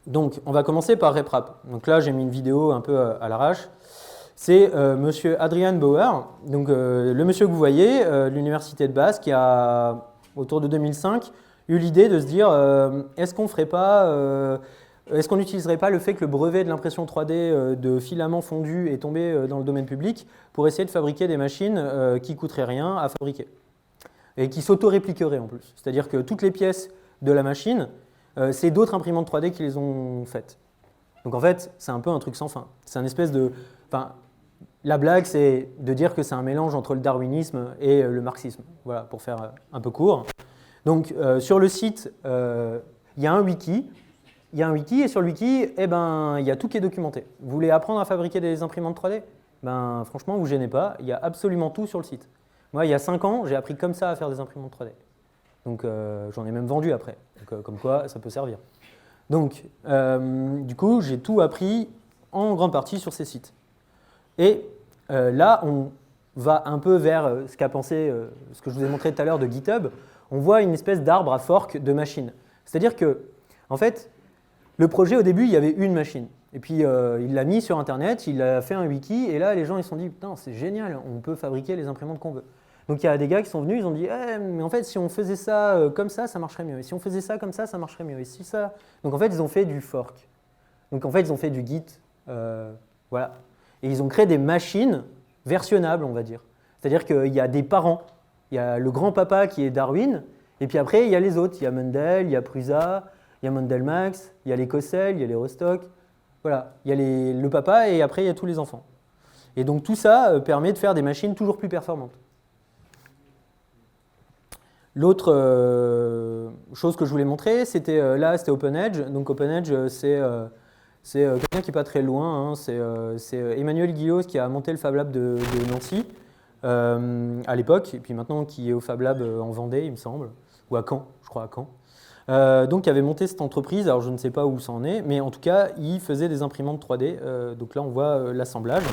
Donc, on va commencer par RepRap. Donc là, j'ai mis une vidéo un peu à l'arrache. C'est monsieur Adrian Bauer, donc le monsieur que vous voyez, l'université de Bath, qui a, autour de 2005, eu l'idée de se dire est-ce qu'on n'utiliserait pas le fait que le brevet de l'impression 3D de filaments fondus est tombé dans le domaine public pour essayer de fabriquer des machines qui ne coûteraient rien à fabriquer et qui s'auto-répliqueraient en plus. C'est-à-dire que toutes les pièces de la machine, c'est d'autres imprimantes 3D qui les ont faites. Donc en fait, c'est un peu un truc sans fin. C'est un espèce de... Enfin, la blague, c'est de dire que c'est un mélange entre le darwinisme et le marxisme. Voilà, pour faire un peu court. Donc sur le site, il y a un wiki. Il y a un wiki et sur le wiki, eh ben, il y a tout qui est documenté. Vous voulez apprendre à fabriquer des imprimantes 3D? Ben, franchement, vous ne vous gênez pas, il y a absolument tout sur le site. Moi, il y a 5 ans, j'ai appris comme ça à faire des imprimantes 3D. Donc, j'en ai même vendu après. Donc, comme quoi, ça peut servir. Donc, du coup, j'ai tout appris en grande partie sur ces sites. Et là, on va un peu vers ce qu'a pensé, ce que je vous ai montré tout à l'heure de GitHub. On voit une espèce d'arbre à fork de machines. C'est-à-dire que, en fait, le projet, au début, il y avait une machine. Et puis, il l'a mis sur Internet, il a fait un wiki, et là, les gens ils se sont dit, putain, c'est génial, on peut fabriquer les imprimantes qu'on veut. Donc, il y a des gars qui sont venus, ils ont dit, mais en fait, si on faisait ça comme ça marcherait mieux. Et si on faisait ça comme ça marcherait mieux. Et si ça... Donc, en fait, ils ont fait du fork. Donc, en fait, ils ont fait du Git. Voilà. Et ils ont créé des machines versionnables, on va dire. C'est-à-dire qu'il y a des parents. Il y a le grand-papa qui est Darwin, et puis après, il y a les autres. Il y a Mendel, il y a Prusa, il y a Mandel-Max, il y a les Kossel, il y a les Rostock. Voilà, il y a le papa et après il y a tous les enfants. Et donc tout ça permet de faire des machines toujours plus performantes. L'autre chose que je voulais montrer, c'était OpenEdge. Donc OpenEdge, c'est quelqu'un qui n'est pas très loin. Hein. C'est Emmanuel Guillaume qui a monté le Fab Lab de Nancy à l'époque, et puis maintenant qui est au Fab Lab en Vendée, il me semble, ou à Caen, je crois à Caen. Donc, il avait monté cette entreprise, alors je ne sais pas où ça en est, mais en tout cas, il faisait des imprimantes 3D. Donc là, on voit l'assemblage.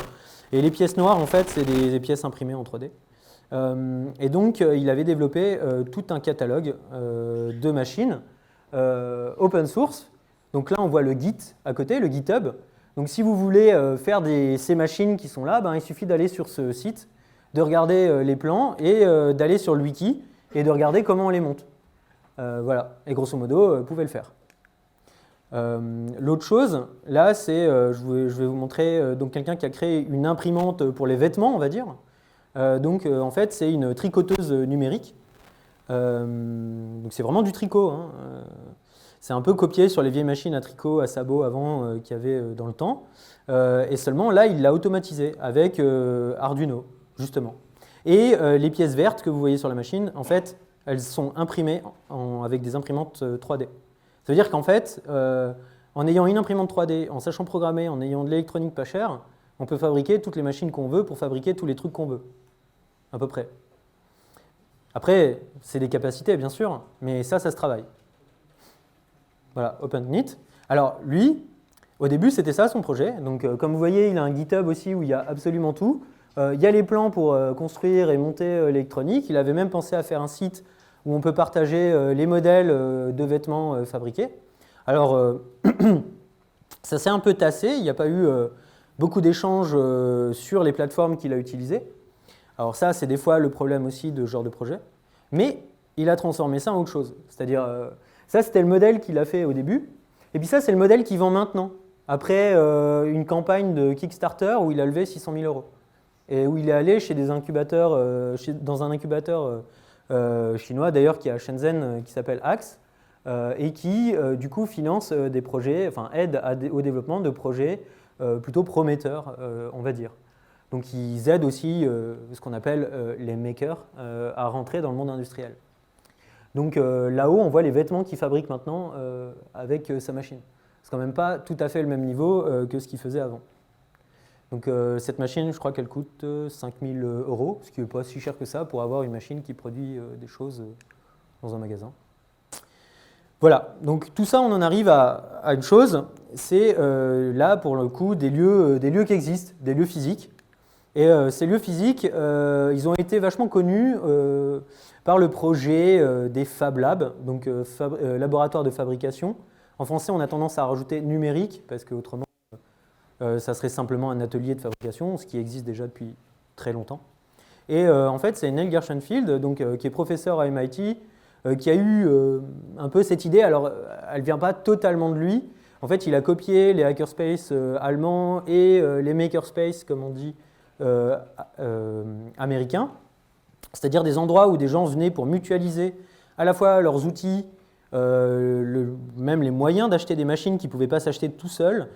Et les pièces noires, en fait, c'est des pièces imprimées en 3D. Et donc, il avait développé tout un catalogue de machines open source. Donc là, on voit le Git à côté, le GitHub. Donc, si vous voulez faire ces machines qui sont là, ben, il suffit d'aller sur ce site, de regarder les plans et d'aller sur le wiki et de regarder comment on les monte. Voilà, et grosso modo, vous pouvez le faire. L'autre chose, là, c'est, je vais vous montrer donc quelqu'un qui a créé une imprimante pour les vêtements, on va dire. En fait, c'est une tricoteuse numérique. Donc c'est vraiment du tricot. Hein. C'est un peu copié sur les vieilles machines à tricot, à sabot avant qu'il y avait dans le temps. Et seulement, là, il l'a automatisé avec Arduino, justement. Et les pièces vertes que vous voyez sur la machine, en fait, elles sont imprimées avec des imprimantes 3D. Ça veut dire qu'en fait, en ayant une imprimante 3D, en sachant programmer, en ayant de l'électronique pas chère, on peut fabriquer toutes les machines qu'on veut pour fabriquer tous les trucs qu'on veut. À peu près. Après, c'est des capacités, bien sûr, mais ça se travaille. Voilà, OpenIT. Alors lui, au début, c'était ça son projet. Donc comme vous voyez, il a un GitHub aussi où il y a absolument tout. Il y a les plans pour construire et monter l'électronique. Il avait même pensé à faire un site où on peut partager les modèles de vêtements fabriqués. Alors, ça s'est un peu tassé. Il n'y a pas eu beaucoup d'échanges sur les plateformes qu'il a utilisées. Alors ça, c'est des fois le problème aussi de ce genre de projet. Mais il a transformé ça en autre chose. C'est-à-dire, ça, c'était le modèle qu'il a fait au début. Et puis ça, c'est le modèle qu'il vend maintenant, après une campagne de Kickstarter où il a levé 600 000 € et où il est allé chez des incubateurs, dans un incubateur chinois d'ailleurs qui est à Shenzhen, qui s'appelle Axe, et qui du coup finance des projets, enfin aide au développement de projets plutôt prometteurs, on va dire. Donc ils aident aussi ce qu'on appelle les makers à rentrer dans le monde industriel. Donc là-haut, on voit les vêtements qu'il fabrique maintenant avec sa machine. C'est quand même pas tout à fait le même niveau que ce qu'il faisait avant. Donc cette machine, je crois qu'elle coûte 5 000 €, ce qui n'est pas si cher que ça pour avoir une machine qui produit des choses dans un magasin. Voilà, donc tout ça, on en arrive à une chose, c'est là pour le coup des lieux qui existent, des lieux physiques. Et ces lieux physiques, ils ont été vachement connus par le projet des Fab Labs, donc laboratoire de fabrication. En français, on a tendance à rajouter numérique, parce qu'autrement, ça serait simplement un atelier de fabrication, ce qui existe déjà depuis très longtemps. Et en fait, c'est Neil Gershenfield, donc, qui est professeur à MIT, qui a eu un peu cette idée. Alors, elle ne vient pas totalement de lui. En fait, il a copié les hackerspaces allemands et les makerspaces, comme on dit, américains, c'est-à-dire des endroits où des gens venaient pour mutualiser à la fois leurs outils, même les moyens d'acheter des machines qui ne pouvaient pas s'acheter tout seuls,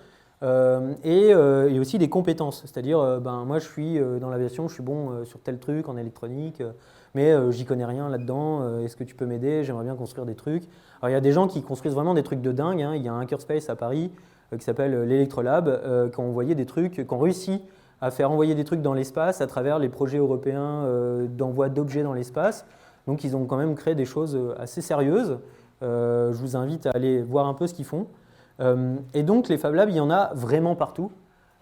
et aussi des compétences. C'est-à-dire, moi je suis dans l'aviation, je suis bon sur tel truc en électronique, mais j'y connais rien là-dedans, est-ce que tu peux m'aider? J'aimerais bien construire des trucs. Alors il y a des gens qui construisent vraiment des trucs de dingue, hein. Il y a un hackerspace à Paris qui s'appelle l'Electrolab, qui ont envoyé des trucs, qui ont réussi à faire envoyer des trucs dans l'espace à travers les projets européens d'envoi d'objets dans l'espace. Donc ils ont quand même créé des choses assez sérieuses. Je vous invite à aller voir un peu ce qu'ils font. Et donc les Fab Labs, il y en a vraiment partout.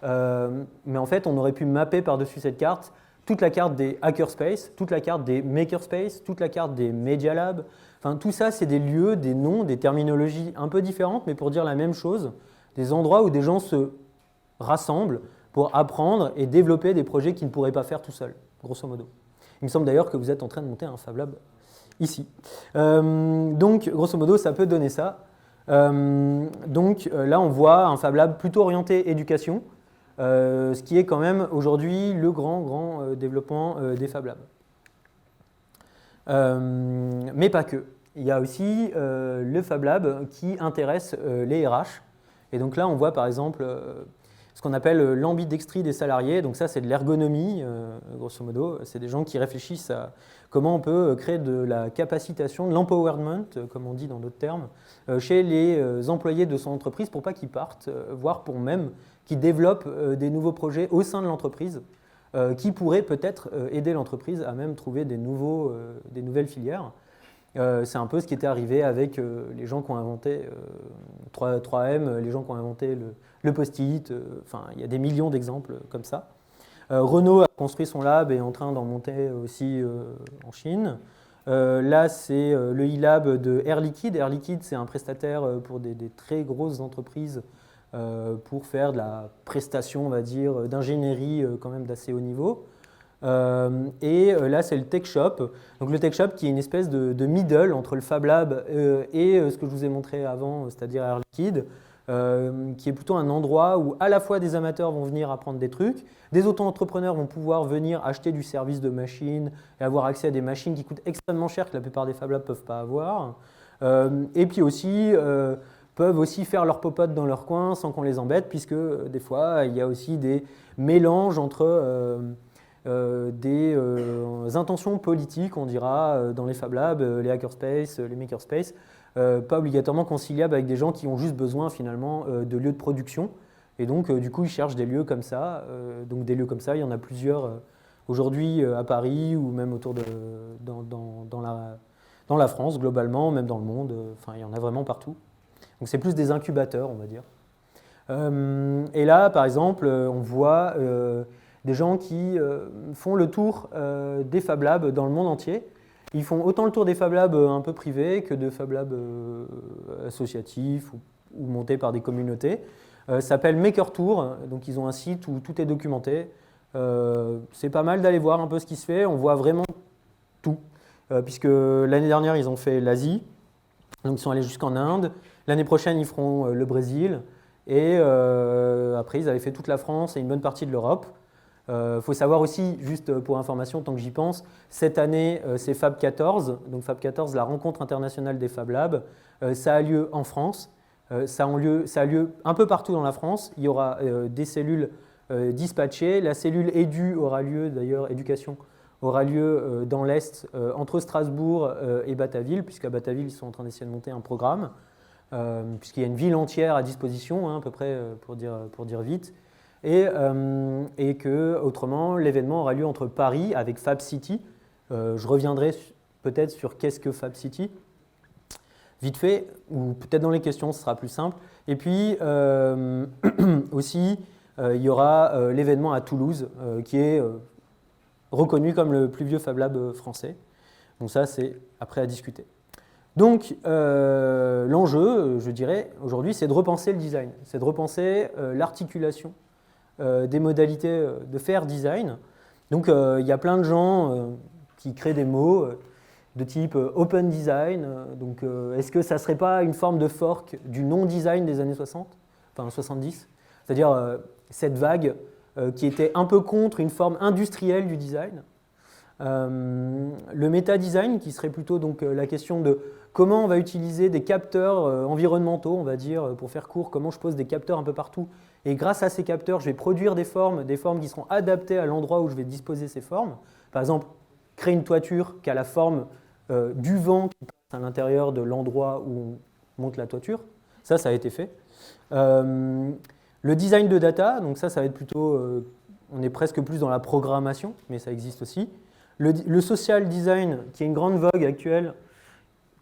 Mais en fait, on aurait pu mapper par-dessus cette carte toute la carte des hackerspace, toute la carte des makerspace, toute la carte des Media Labs. Enfin, tout ça, c'est des lieux, des noms, des terminologies un peu différentes, mais pour dire la même chose. Des endroits où des gens se rassemblent pour apprendre et développer des projets qu'ils ne pourraient pas faire tout seuls, grosso modo. Il me semble d'ailleurs que vous êtes en train de monter un Fab Lab ici. Donc, grosso modo, ça peut donner ça. Donc là, on voit un Fab Lab plutôt orienté éducation, ce qui est quand même aujourd'hui le grand développement des Fab Labs. Mais pas que. Il y a aussi le Fab Lab qui intéresse les RH. Et donc là, on voit par exemple ce qu'on appelle l'ambidextrie des salariés. Donc ça, c'est de l'ergonomie, grosso modo. C'est des gens qui réfléchissent à comment on peut créer de la capacitation, de l'empowerment, comme on dit dans d'autres termes, chez les employés de son entreprise pour pas qu'ils partent, voire pour même qu'ils développent des nouveaux projets au sein de l'entreprise qui pourraient peut-être aider l'entreprise à même trouver des nouvelles filières. C'est un peu ce qui était arrivé avec les gens qui ont inventé 3M, les gens qui ont inventé le post-it. Enfin, il y a des millions d'exemples comme ça. Renault a construit son lab et est en train d'en monter aussi en Chine. Là, c'est le e-lab de Air Liquide. Air Liquide, c'est un prestataire pour des très grosses entreprises pour faire de la prestation, on va dire, d'ingénierie quand même d'assez haut niveau. Et là, c'est le Tech Shop. Donc le Tech Shop qui est une espèce de middle entre le Fab Lab et ce que je vous ai montré avant, c'est-à-dire Air Liquide, qui est plutôt un endroit où à la fois des amateurs vont venir apprendre des trucs, des auto-entrepreneurs vont pouvoir venir acheter du service de machines et avoir accès à des machines qui coûtent extrêmement cher que la plupart des Fab Labs ne peuvent pas avoir. Et puis aussi peuvent aussi faire leur popote dans leur coin sans qu'on les embête, puisque des fois, il y a aussi des mélanges entre des intentions politiques, on dira, dans les Fab Labs, les hackerspace, les makerspace, pas obligatoirement conciliables avec des gens qui ont juste besoin finalement de lieux de production. Et donc, du coup, ils cherchent des lieux comme ça. Donc, des lieux comme ça, il y en a plusieurs aujourd'hui à Paris ou même autour dans la France, globalement, même dans le monde. Enfin, il y en a vraiment partout. Donc c'est plus des incubateurs, on va dire. Et là, par exemple, on voit des gens qui font le tour des Fab Labs dans le monde entier. Ils font autant le tour des Fab Labs un peu privés que de Fab Labs associatifs ou montés par des communautés. Ça s'appelle Maker Tour, donc ils ont un site où tout est documenté. C'est pas mal d'aller voir un peu ce qui se fait, on voit vraiment tout. Puisque l'année dernière, ils ont fait l'Asie, donc ils sont allés jusqu'en Inde. L'année prochaine, ils feront le Brésil. Et après, ils avaient fait toute la France et une bonne partie de l'Europe. Faut savoir aussi, juste pour information, tant que j'y pense, cette année, c'est Fab 14. Donc Fab 14, la rencontre internationale des Fab Labs. Ça a lieu en France. Ça a lieu un peu partout dans la France. Il y aura des cellules dispatchées. La cellule EDU aura lieu, d'ailleurs, éducation, aura lieu dans l'Est, entre Strasbourg et Bataille, puisqu'à Bataille, ils sont en train d'essayer de monter un programme, puisqu'il y a une ville entière à disposition, hein, à peu près, pour dire vite, et que, autrement, l'événement aura lieu entre Paris avec Fab City. Je reviendrai peut-être sur qu'est-ce que Fab City, vite fait, ou peut-être dans les questions, ce sera plus simple. Et puis, aussi, il y aura l'événement à Toulouse, qui est reconnu comme le plus vieux Fab Lab français. Donc ça, c'est après à discuter. Donc, l'enjeu, je dirais, aujourd'hui, c'est de repenser le design. C'est de repenser l'articulation des modalités de faire design. Donc, il y a plein de gens qui créent des mots de type open design. Donc, est-ce que ça ne serait pas une forme de fork du non-design des années 60, enfin 70 ? C'est-à-dire cette vague qui était un peu contre une forme industrielle du design. Le méta-design, qui serait plutôt donc la question de comment on va utiliser des capteurs environnementaux, on va dire, pour faire court, comment je pose des capteurs un peu partout. Et grâce à ces capteurs, je vais produire des formes qui seront adaptées à l'endroit où je vais disposer ces formes. Par exemple, créer une toiture qui a la forme du vent qui passe à l'intérieur de l'endroit où on monte la toiture. Ça a été fait. Le design de data, donc ça va être plutôt, on est presque plus dans la programmation, mais ça existe aussi. Le social design, qui est une grande vogue actuelle,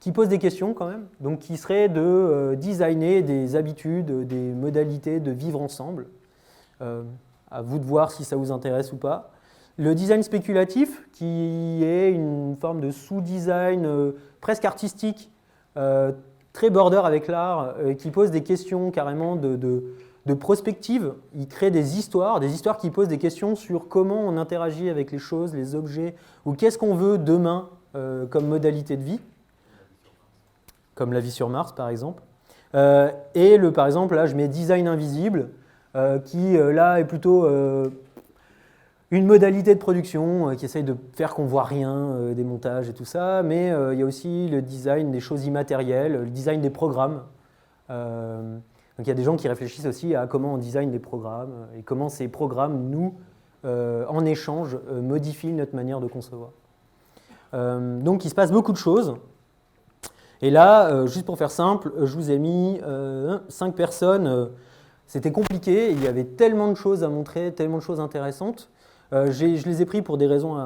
qui pose des questions quand même, donc qui serait de designer des habitudes, des modalités de vivre ensemble. À vous de voir si ça vous intéresse ou pas. Le design spéculatif, qui est une forme de sous-design presque artistique, très border avec l'art, qui pose des questions carrément de prospective. Il crée des histoires qui posent des questions sur comment on interagit avec les choses, les objets, ou qu'est-ce qu'on veut demain comme modalité de vie, comme la vie sur Mars par exemple. Et par exemple, là je mets design invisible, qui là est plutôt une modalité de production qui essaye de faire qu'on ne voit rien, des montages et tout ça, mais il y a aussi le design des choses immatérielles, le design des programmes. Donc il y a des gens qui réfléchissent aussi à comment on design des programmes et comment ces programmes, nous, en échange, modifient notre manière de concevoir. Donc il se passe beaucoup de choses. Et là, juste pour faire simple, je vous ai mis 5 personnes. C'était compliqué, il y avait tellement de choses à montrer, tellement de choses intéressantes. Je les ai pris pour des raisons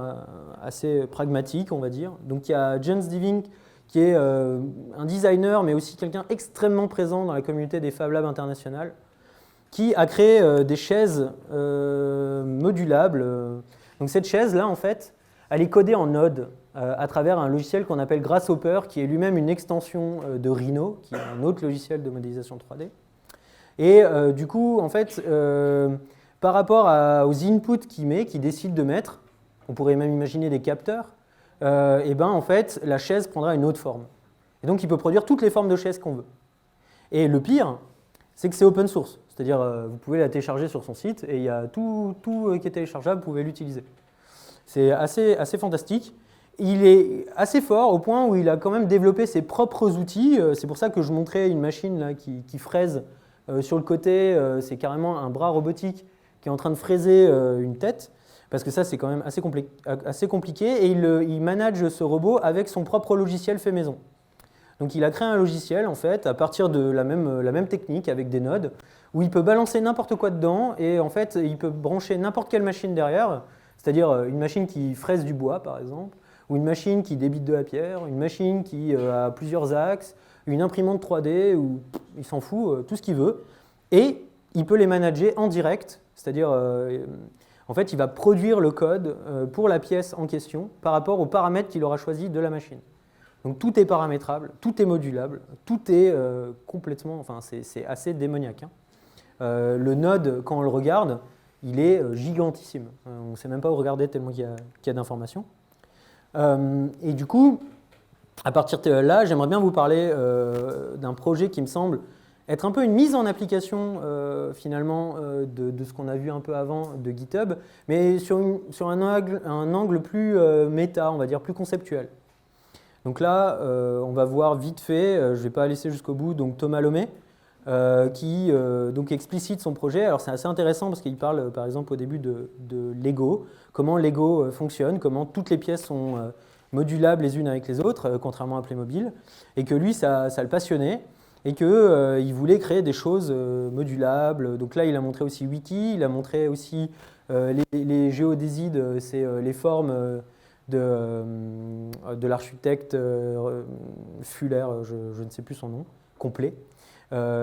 assez pragmatiques, on va dire. Donc il y a Jens Divink, qui est un designer, mais aussi quelqu'un extrêmement présent dans la communauté des Fab Labs internationales, qui a créé des chaises modulables. Donc cette chaise-là, en fait, elle est codée en Node à travers un logiciel qu'on appelle Grasshopper, qui est lui-même une extension de Rhino, qui est un autre logiciel de modélisation 3D. Et du coup, en fait, par rapport aux inputs qu'il décide de mettre, on pourrait même imaginer des capteurs, et ben en fait, la chaise prendra une autre forme. Et donc, il peut produire toutes les formes de chaises qu'on veut. Et le pire, c'est que c'est open source. C'est-à-dire, vous pouvez la télécharger sur son site et il y a tout qui est téléchargeable, vous pouvez l'utiliser. C'est assez fantastique. Il est assez fort au point où il a quand même développé ses propres outils. C'est pour ça que je montrais une machine là, qui fraise sur le côté. C'est carrément un bras robotique qui est en train de fraiser une tête. Parce que ça, c'est quand même assez compliqué. Et il manage ce robot avec son propre logiciel fait maison. Donc il a créé un logiciel, en fait, à partir de la même technique, avec des nodes, où il peut balancer n'importe quoi dedans, et en fait, il peut brancher n'importe quelle machine derrière, c'est-à-dire une machine qui fraise du bois, par exemple, ou une machine qui débite de la pierre, une machine qui a plusieurs axes, une imprimante 3D, ou il s'en fout, tout ce qu'il veut. Et il peut les manager en direct, c'est-à-dire, en fait, il va produire le code pour la pièce en question par rapport aux paramètres qu'il aura choisis de la machine. Donc tout est paramétrable, tout est modulable, tout est complètement, enfin c'est assez démoniaque, hein. Le node, quand on le regarde, il est gigantissime. On ne sait même pas où regarder tellement qu'il y a d'informations. Et du coup, à partir de là, j'aimerais bien vous parler d'un projet qui me semble être un peu une mise en application finalement de ce qu'on a vu un peu avant de GitHub, mais sur un angle plus méta, on va dire, plus conceptuel. Donc là, on va voir vite fait, je ne vais pas laisser jusqu'au bout, donc Thomas Lemay, qui donc explicite son projet. Alors c'est assez intéressant parce qu'il parle par exemple au début de Lego, comment Lego fonctionne, comment toutes les pièces sont modulables les unes avec les autres, contrairement à Playmobil, et que lui ça le passionnait, et qu'il voulait créer des choses modulables. Donc là il a montré aussi Wiki, il a montré aussi les géodésides, c'est les formes de l'architecte Fuller, je ne sais plus son nom, complet.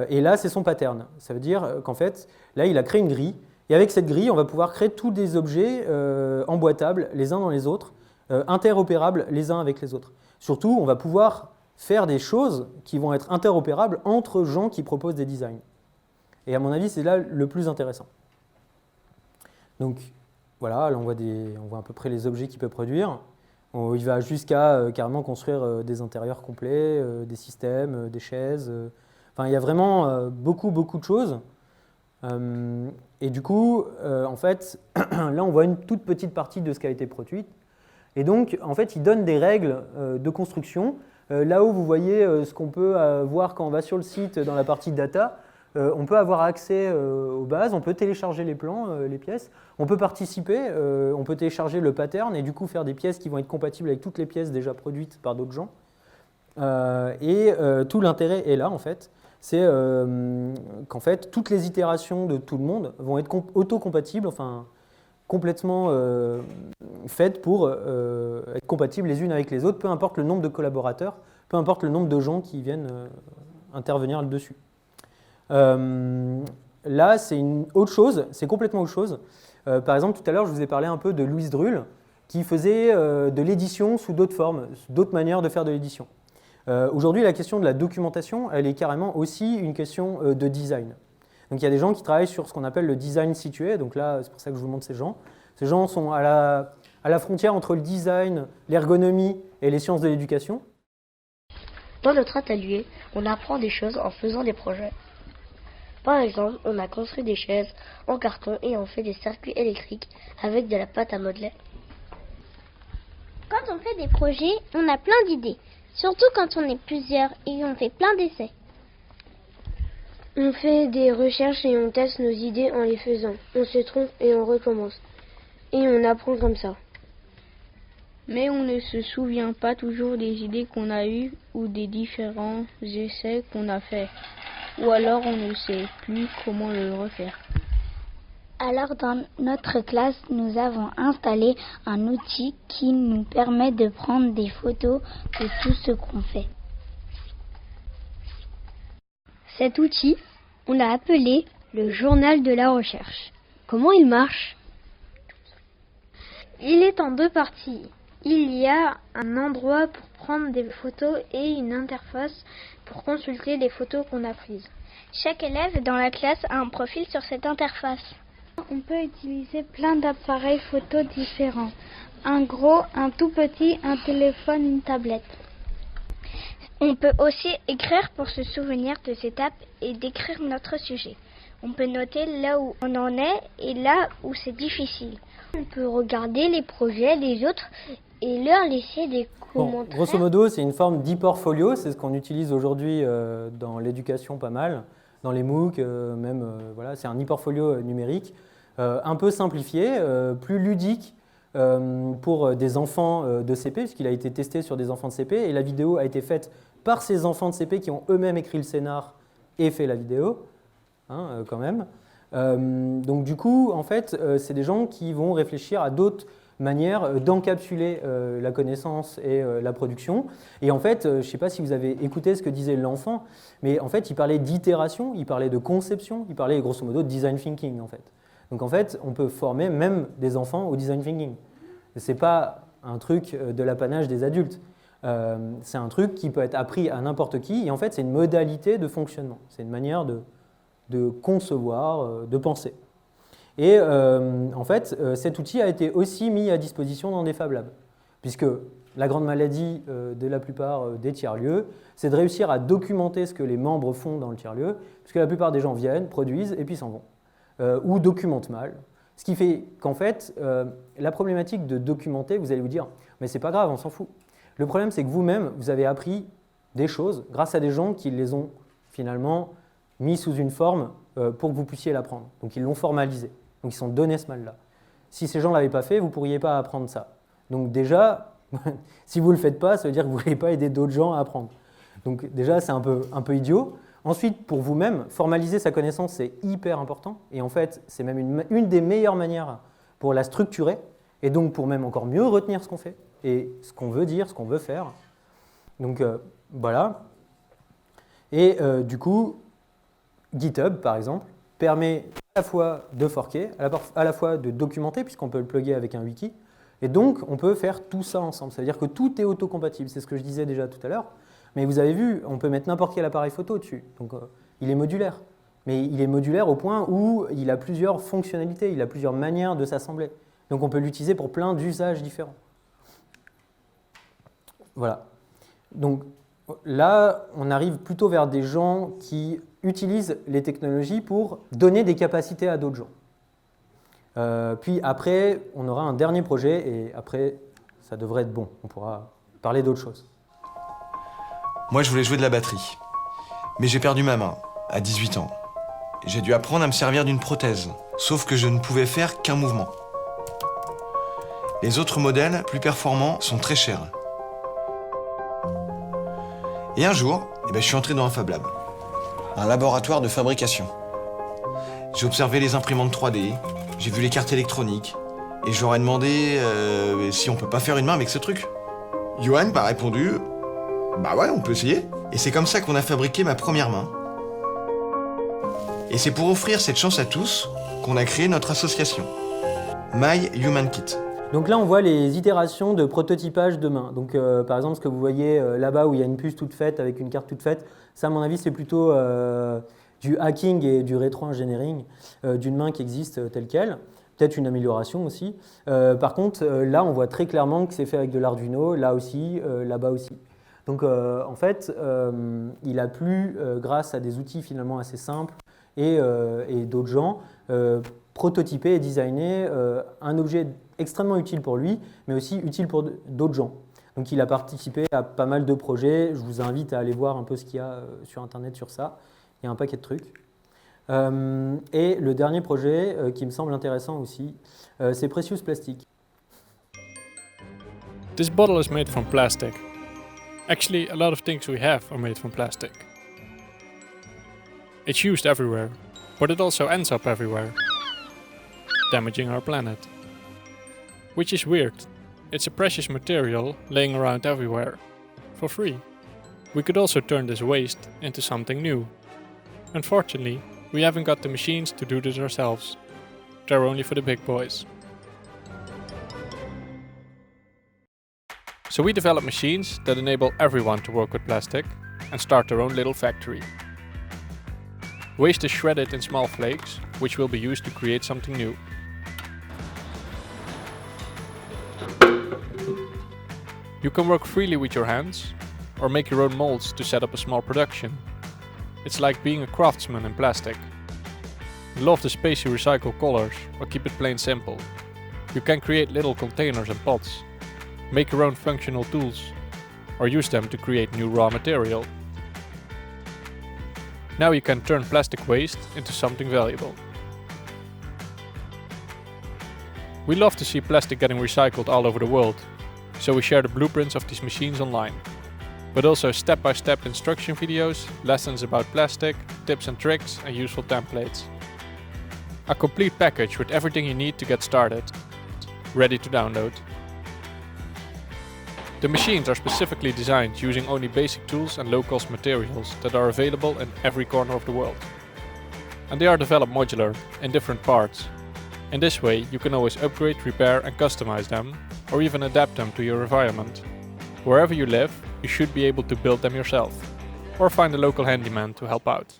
Et là, c'est son pattern. Ça veut dire qu'en fait, là, il a créé une grille. Et avec cette grille, on va pouvoir créer tous des objets emboîtables les uns dans les autres, interopérables les uns avec les autres. Surtout, on va pouvoir faire des choses qui vont être interopérables entre gens qui proposent des designs. Et à mon avis, c'est là le plus intéressant. Donc, voilà, là, on voit à peu près les objets qu'il peut produire. Il va jusqu'à carrément construire des intérieurs complets, des systèmes, des chaises. Enfin, il y a vraiment beaucoup de choses. Et du coup, en fait, là, on voit une toute petite partie de ce qui a été produit. Et donc, en fait, il donne des règles de construction. Là où vous voyez ce qu'on peut voir quand on va sur le site dans la partie data, on peut avoir accès aux bases, on peut télécharger les plans, les pièces, on peut participer, on peut télécharger le pattern et du coup faire des pièces qui vont être compatibles avec toutes les pièces déjà produites par d'autres gens. Et tout l'intérêt est là, en fait. C'est qu'en fait, toutes les itérations de tout le monde vont être auto-compatibles, enfin complètement faites pour être compatibles les unes avec les autres, peu importe le nombre de collaborateurs, peu importe le nombre de gens qui viennent intervenir là-dessus. Là, c'est une autre chose, c'est complètement autre chose. Par exemple, tout à l'heure, je vous ai parlé un peu de Louise Drull, qui faisait de l'édition sous d'autres formes, d'autres manières de faire de l'édition. Aujourd'hui, la question de la documentation, elle est carrément aussi une question de design. Donc il y a des gens qui travaillent sur ce qu'on appelle le design situé, donc là, c'est pour ça que je vous montre ces gens. Ces gens sont à la frontière entre le design, l'ergonomie et les sciences de l'éducation. Dans notre atelier, on apprend des choses en faisant des projets. Par exemple, on a construit des chaises en carton et on fait des circuits électriques avec de la pâte à modeler. Quand on fait des projets, on a plein d'idées, surtout quand on est plusieurs et on fait plein d'essais. On fait des recherches et on teste nos idées en les faisant. On se trompe et on recommence. Et on apprend comme ça. Mais on ne se souvient pas toujours des idées qu'on a eues ou des différents essais qu'on a faits. Ou alors on ne sait plus comment le refaire. Alors dans notre classe, nous avons installé un outil qui nous permet de prendre des photos de tout ce qu'on fait. Cet outil, on l'a appelé le journal de la recherche. Comment il marche ? Il est en deux parties. Il y a un endroit pour prendre des photos et une interface pour consulter les photos qu'on a prises. Chaque élève dans la classe a un profil sur cette interface. On peut utiliser plein d'appareils photo différents. Un gros, un tout petit, un téléphone, une tablette. On peut aussi écrire pour se souvenir des étapes et décrire notre sujet. On peut noter là où on en est et là où c'est difficile. On peut regarder les projets des autres et leur laisser des commentaires. Grosso modo, c'est une forme d'e-portfolio, c'est ce qu'on utilise aujourd'hui dans l'éducation pas mal, dans les MOOC, même, voilà, c'est un e-portfolio numérique, un peu simplifié, plus ludique pour des enfants de CP, puisqu'il a été testé sur des enfants de CP, et la vidéo a été faite par ces enfants de CP qui ont eux-mêmes écrit le scénar et fait la vidéo, quand même. Donc du coup, en fait, c'est des gens qui vont réfléchir à d'autres manière d'encapsuler la connaissance et la production. Et en fait, je ne sais pas si vous avez écouté ce que disait l'enfant, mais en fait, il parlait d'itération, il parlait de conception, il parlait grosso modo de design thinking en fait. Donc en fait, on peut former même des enfants au design thinking. Ce n'est pas un truc de l'apanage des adultes. C'est un truc qui peut être appris à n'importe qui, et en fait, c'est une modalité de fonctionnement. C'est une manière de concevoir, de penser. Et en fait, cet outil a été aussi mis à disposition dans des Fab Labs, puisque la grande maladie de la plupart des tiers-lieux, c'est de réussir à documenter ce que les membres font dans le tiers-lieu, puisque la plupart des gens viennent, produisent et puis s'en vont, ou documentent mal. Ce qui fait qu'en fait, la problématique de documenter, vous allez vous dire, mais c'est pas grave, on s'en fout. Le problème, c'est que vous-même, vous avez appris des choses grâce à des gens qui les ont finalement mis sous une forme pour que vous puissiez l'apprendre. Donc ils l'ont formalisé. Donc ils sont donnés ce mal-là. Si ces gens ne l'avaient pas fait, vous ne pourriez pas apprendre ça. Donc déjà, si vous ne le faites pas, ça veut dire que vous ne voulez pas aider d'autres gens à apprendre. Donc déjà, c'est un peu idiot. Ensuite, pour vous-même, formaliser sa connaissance, c'est hyper important. Et en fait, c'est même une des meilleures manières pour la structurer, et donc pour même encore mieux retenir ce qu'on fait, et ce qu'on veut dire, ce qu'on veut faire. Donc voilà. Et du coup, GitHub, par exemple, permet à la fois de forker, à la fois de documenter, puisqu'on peut le plugger avec un wiki, et donc on peut faire tout ça ensemble. C'est-à-dire que tout est autocompatible, c'est ce que je disais déjà tout à l'heure, mais vous avez vu, on peut mettre n'importe quel appareil photo dessus, donc il est modulaire. Mais il est modulaire au point où il a plusieurs fonctionnalités, il a plusieurs manières de s'assembler. Donc on peut l'utiliser pour plein d'usages différents. Voilà. Donc là, on arrive plutôt vers des gens qui utilisent les technologies pour donner des capacités à d'autres gens. Puis après, on aura un dernier projet et après, ça devrait être bon. On pourra parler d'autres choses. Moi, je voulais jouer de la batterie. Mais j'ai perdu ma main, à 18 ans. J'ai dû apprendre à me servir d'une prothèse, sauf que je ne pouvais faire qu'un mouvement. Les autres modèles, plus performants, sont très chers. Et un jour, je suis entré dans un Fab Lab, un laboratoire de fabrication. J'ai observé les imprimantes 3D, j'ai vu les cartes électroniques, et je leur ai demandé si on peut pas faire une main avec ce truc. Johan m'a répondu, bah ouais, on peut essayer. Et c'est comme ça qu'on a fabriqué ma première main. Et c'est pour offrir cette chance à tous qu'on a créé notre association, My Human Kit. Donc là, on voit les itérations de prototypage de main. Donc par exemple, ce que vous voyez là-bas où il y a une puce toute faite avec une carte toute faite, ça à mon avis, c'est plutôt du hacking et du rétro-engineering d'une main qui existe telle qu'elle. Peut-être une amélioration aussi. Par contre, là, on voit très clairement que c'est fait avec de l'Arduino, là aussi, là-bas aussi. Donc en fait, il a plu, grâce à des outils finalement assez simples et d'autres gens, prototyper et designer un objet extrêmement utile pour lui, mais aussi utile pour d'autres gens. Donc il a participé à pas mal de projets. Je vous invite à aller voir un peu ce qu'il y a sur Internet sur ça. Il y a un paquet de trucs. Et le dernier projet qui me semble intéressant aussi, c'est Precious Plastic. This bottle is made from plastic. Actually, a lot of things we have are made from plastic. It's used everywhere, but it also ends up everywhere, damaging our planet. Which is weird. It's a precious material laying around everywhere, for free. We could also turn this waste into something new. Unfortunately, we haven't got the machines to do this ourselves. They're only for the big boys. So we develop machines that enable everyone to work with plastic and start their own little factory. Waste is shredded in small flakes, which will be used to create something new. You can work freely with your hands, or make your own molds to set up a small production. It's like being a craftsman in plastic. Love the space you recycle colors, or keep it plain simple. You can create little containers and pots, make your own functional tools, or use them to create new raw material. Now you can turn plastic waste into something valuable. We love to see plastic getting recycled all over the world, so we share the blueprints of these machines online, but also step-by-step instruction videos, lessons about plastic, tips and tricks, and useful templates. A complete package with everything you need to get started. ready to download. The machines are specifically designed using only basic tools and low-cost materials that are available in every corner of the world. And they are developed modular in different parts. In this way, you can always upgrade, repair and customize them, or even adapt them to your environment. Wherever you live, you should be able to build them yourself, or find a local handyman to help out.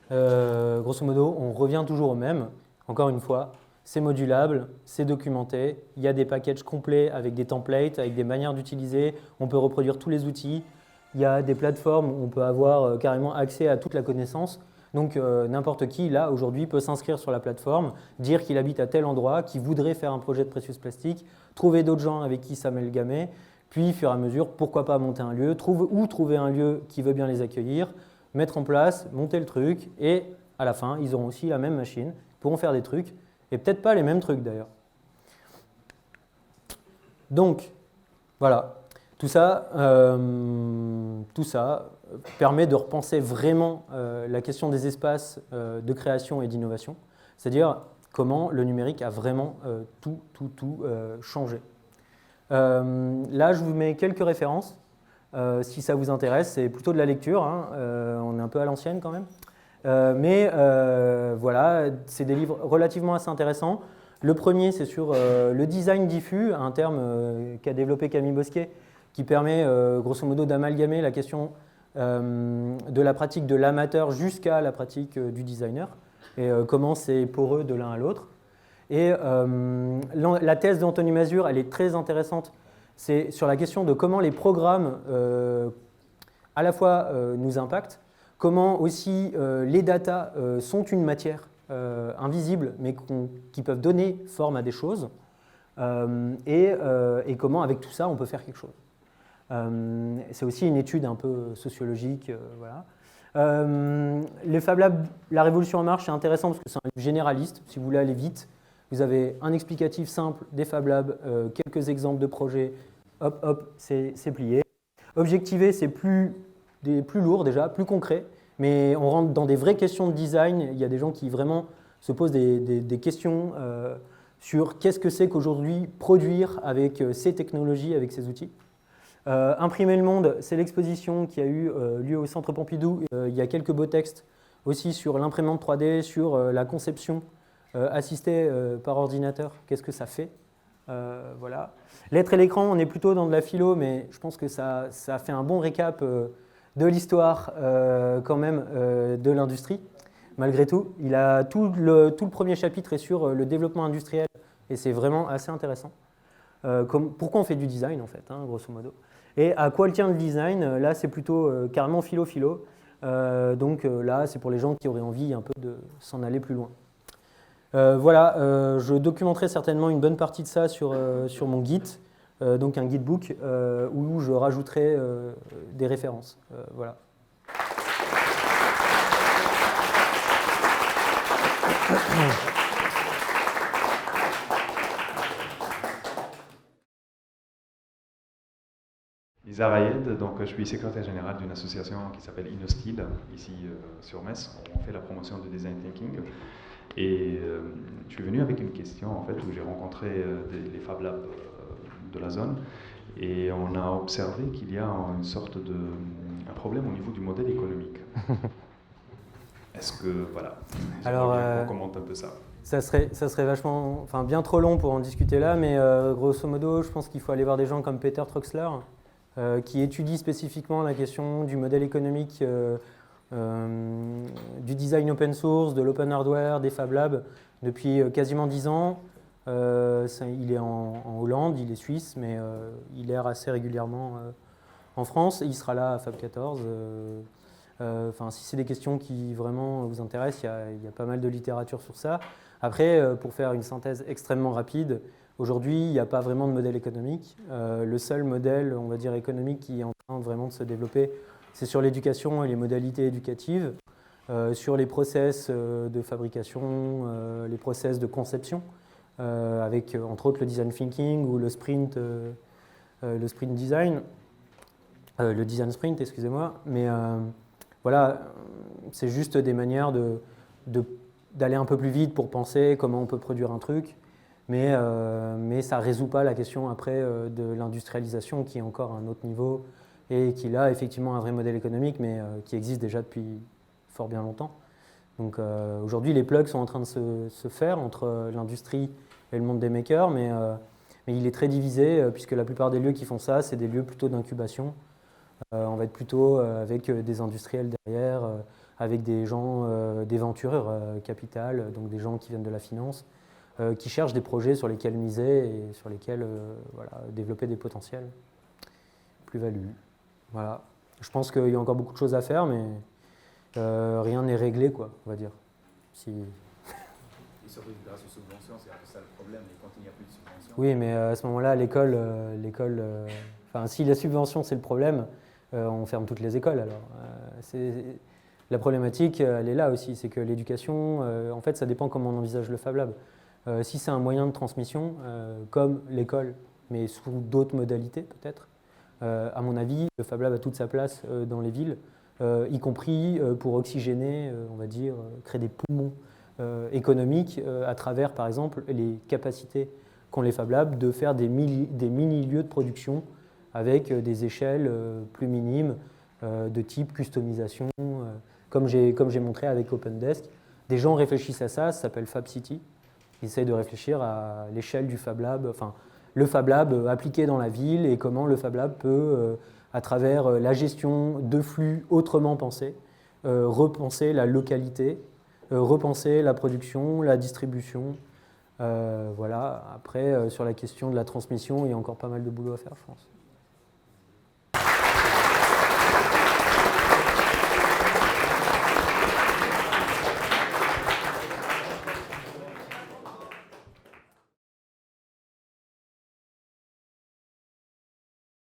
Grosso modo, on revient toujours au même. Encore une fois, c'est modulable, c'est documenté, il y a des packages complets avec des templates, avec des manières d'utiliser, on peut reproduire tous les outils, il y a des plateformes où on peut avoir carrément accès à toute la connaissance. Donc n'importe qui, là, aujourd'hui, peut s'inscrire sur la plateforme, dire qu'il habite à tel endroit, qu'il voudrait faire un projet de Precious Plastic, trouver d'autres gens avec qui s'amalgamer, puis, au fur et à mesure, pourquoi pas monter un lieu, trouver un lieu qui veut bien les accueillir, mettre en place, monter le truc, et à la fin, ils auront aussi la même machine, ils pourront faire des trucs, et peut-être pas les mêmes trucs d'ailleurs. Donc, voilà, tout ça permet de repenser vraiment la question des espaces de création et d'innovation, c'est-à-dire comment le numérique a vraiment tout changé. Là, je vous mets quelques références, si ça vous intéresse, c'est plutôt de la lecture, hein, on est un peu à l'ancienne quand même. Mais voilà, c'est des livres relativement assez intéressants. Le premier, c'est sur le design diffus, un terme qu'a développé Camille Bosquet, qui permet grosso modo d'amalgamer la question de la pratique de l'amateur jusqu'à la pratique du designer, et comment c'est poreux de l'un à l'autre. Et la thèse d'Anthony Mazur, elle est très intéressante. C'est sur la question de comment les programmes à la fois nous impactent, comment aussi les datas sont une matière invisible, mais qui peuvent donner forme à des choses, et comment avec tout ça on peut faire quelque chose. C'est aussi une étude un peu sociologique. Voilà. Les Fab Labs, La Révolution en marche, c'est intéressant parce que c'est un livre généraliste. Si vous voulez aller vite, vous avez un explicatif simple des Fab Labs, quelques exemples de projets, hop, c'est plié. Objectiver, c'est plus lourd déjà, plus concret, mais on rentre dans des vraies questions de design. Il y a des gens qui vraiment se posent des questions sur qu'est-ce que c'est qu'aujourd'hui produire avec ces technologies, avec ces outils. Imprimer le monde, c'est l'exposition qui a eu lieu au Centre Pompidou. Il y a quelques beaux textes aussi sur l'imprimante 3D, sur la conception assistée par ordinateur, qu'est-ce que ça fait. Voilà. L'être et l'écran, on est plutôt dans de la philo, mais je pense que ça fait un bon récap de l'histoire quand même de l'industrie. Malgré tout, tout le premier chapitre est sur le développement industriel et c'est vraiment assez intéressant. Pourquoi on fait du design en fait, hein, grosso modo. Et à quoi tient le design? Là, c'est plutôt carrément philo-philo. Donc là, c'est pour les gens qui auraient envie un peu de s'en aller plus loin. Voilà, je documenterai certainement une bonne partie de ça sur mon Git, donc un guidebook où je rajouterai des références. Voilà. Lisa Rayed, donc je suis secrétaire général d'une association qui s'appelle InnoStyle, ici sur Metz. On fait la promotion du design thinking. Et je suis venu avec une question en fait où j'ai rencontré les Fab Labs de la zone et on a observé qu'il y a une sorte un problème au niveau du modèle économique. Est-ce que voilà, alors on commente un peu ça. Ça serait vachement, enfin bien trop long pour en discuter là, mais grosso modo, je pense qu'il faut aller voir des gens comme Peter Troxler qui étudient spécifiquement la question du modèle économique. Du design open source, de l'open hardware, des Fab Labs depuis quasiment 10 ans. Il est en Hollande, il est suisse, mais il erre assez régulièrement en France. Il sera là à Fab 14. Si c'est des questions qui vraiment vous intéressent, il y a pas mal de littérature sur ça. Après, pour faire une synthèse extrêmement rapide, aujourd'hui, il n'y a pas vraiment de modèle économique. Le seul modèle, on va dire, économique qui est en train vraiment de se développer, c'est sur l'éducation et les modalités éducatives, sur les process de fabrication, les process de conception, avec entre autres le design thinking ou le sprint design, le design sprint, excusez-moi. Mais voilà, c'est juste des manières d'aller un peu plus vite pour penser comment on peut produire un truc. mais ça ne résout pas la question après de l'industrialisation qui est encore à un autre niveau et qui là effectivement un vrai modèle économique mais qui existe déjà depuis fort bien longtemps. Donc aujourd'hui les plugs sont en train de se faire entre l'industrie et le monde des makers, mais il est très divisé puisque la plupart des lieux qui font ça c'est des lieux plutôt d'incubation. On va être plutôt avec des industriels derrière, avec des gens, des ventureurs capital, donc des gens qui viennent de la finance, qui cherchent des projets sur lesquels miser et sur lesquels voilà, développer des potentiels, plus-value. Voilà. Je pense qu'il y a encore beaucoup de choses à faire, mais rien n'est réglé, quoi, on va dire. Si... Et surtout grâce aux subventions, c'est un peu ça le problème, et quand il n'y a plus de subventions... Oui, mais à ce moment-là, l'école si la subvention c'est le problème, on ferme toutes les écoles alors. La problématique, elle est là aussi, c'est que l'éducation, en fait, ça dépend comment on envisage le Fab Lab. Si c'est un moyen de transmission, comme l'école, mais sous d'autres modalités peut-être, à mon avis, le Fab Lab a toute sa place dans les villes, y compris pour oxygéner, on va dire, créer des poumons économiques à travers, par exemple, les capacités qu'ont les Fab Labs de faire des mini-lieux de production avec des échelles plus minimes de type customisation, comme j'ai montré avec OpenDesk. Des gens réfléchissent à ça s'appelle Fab City. Ils essayent de réfléchir à l'échelle du Fab Lab, enfin le Fab Lab appliqué dans la ville et comment le Fab Lab peut, à travers la gestion de flux autrement pensés, repenser la localité, repenser la production, la distribution. Voilà. Après, sur la question de la transmission, il y a encore pas mal de boulot à faire, je pense.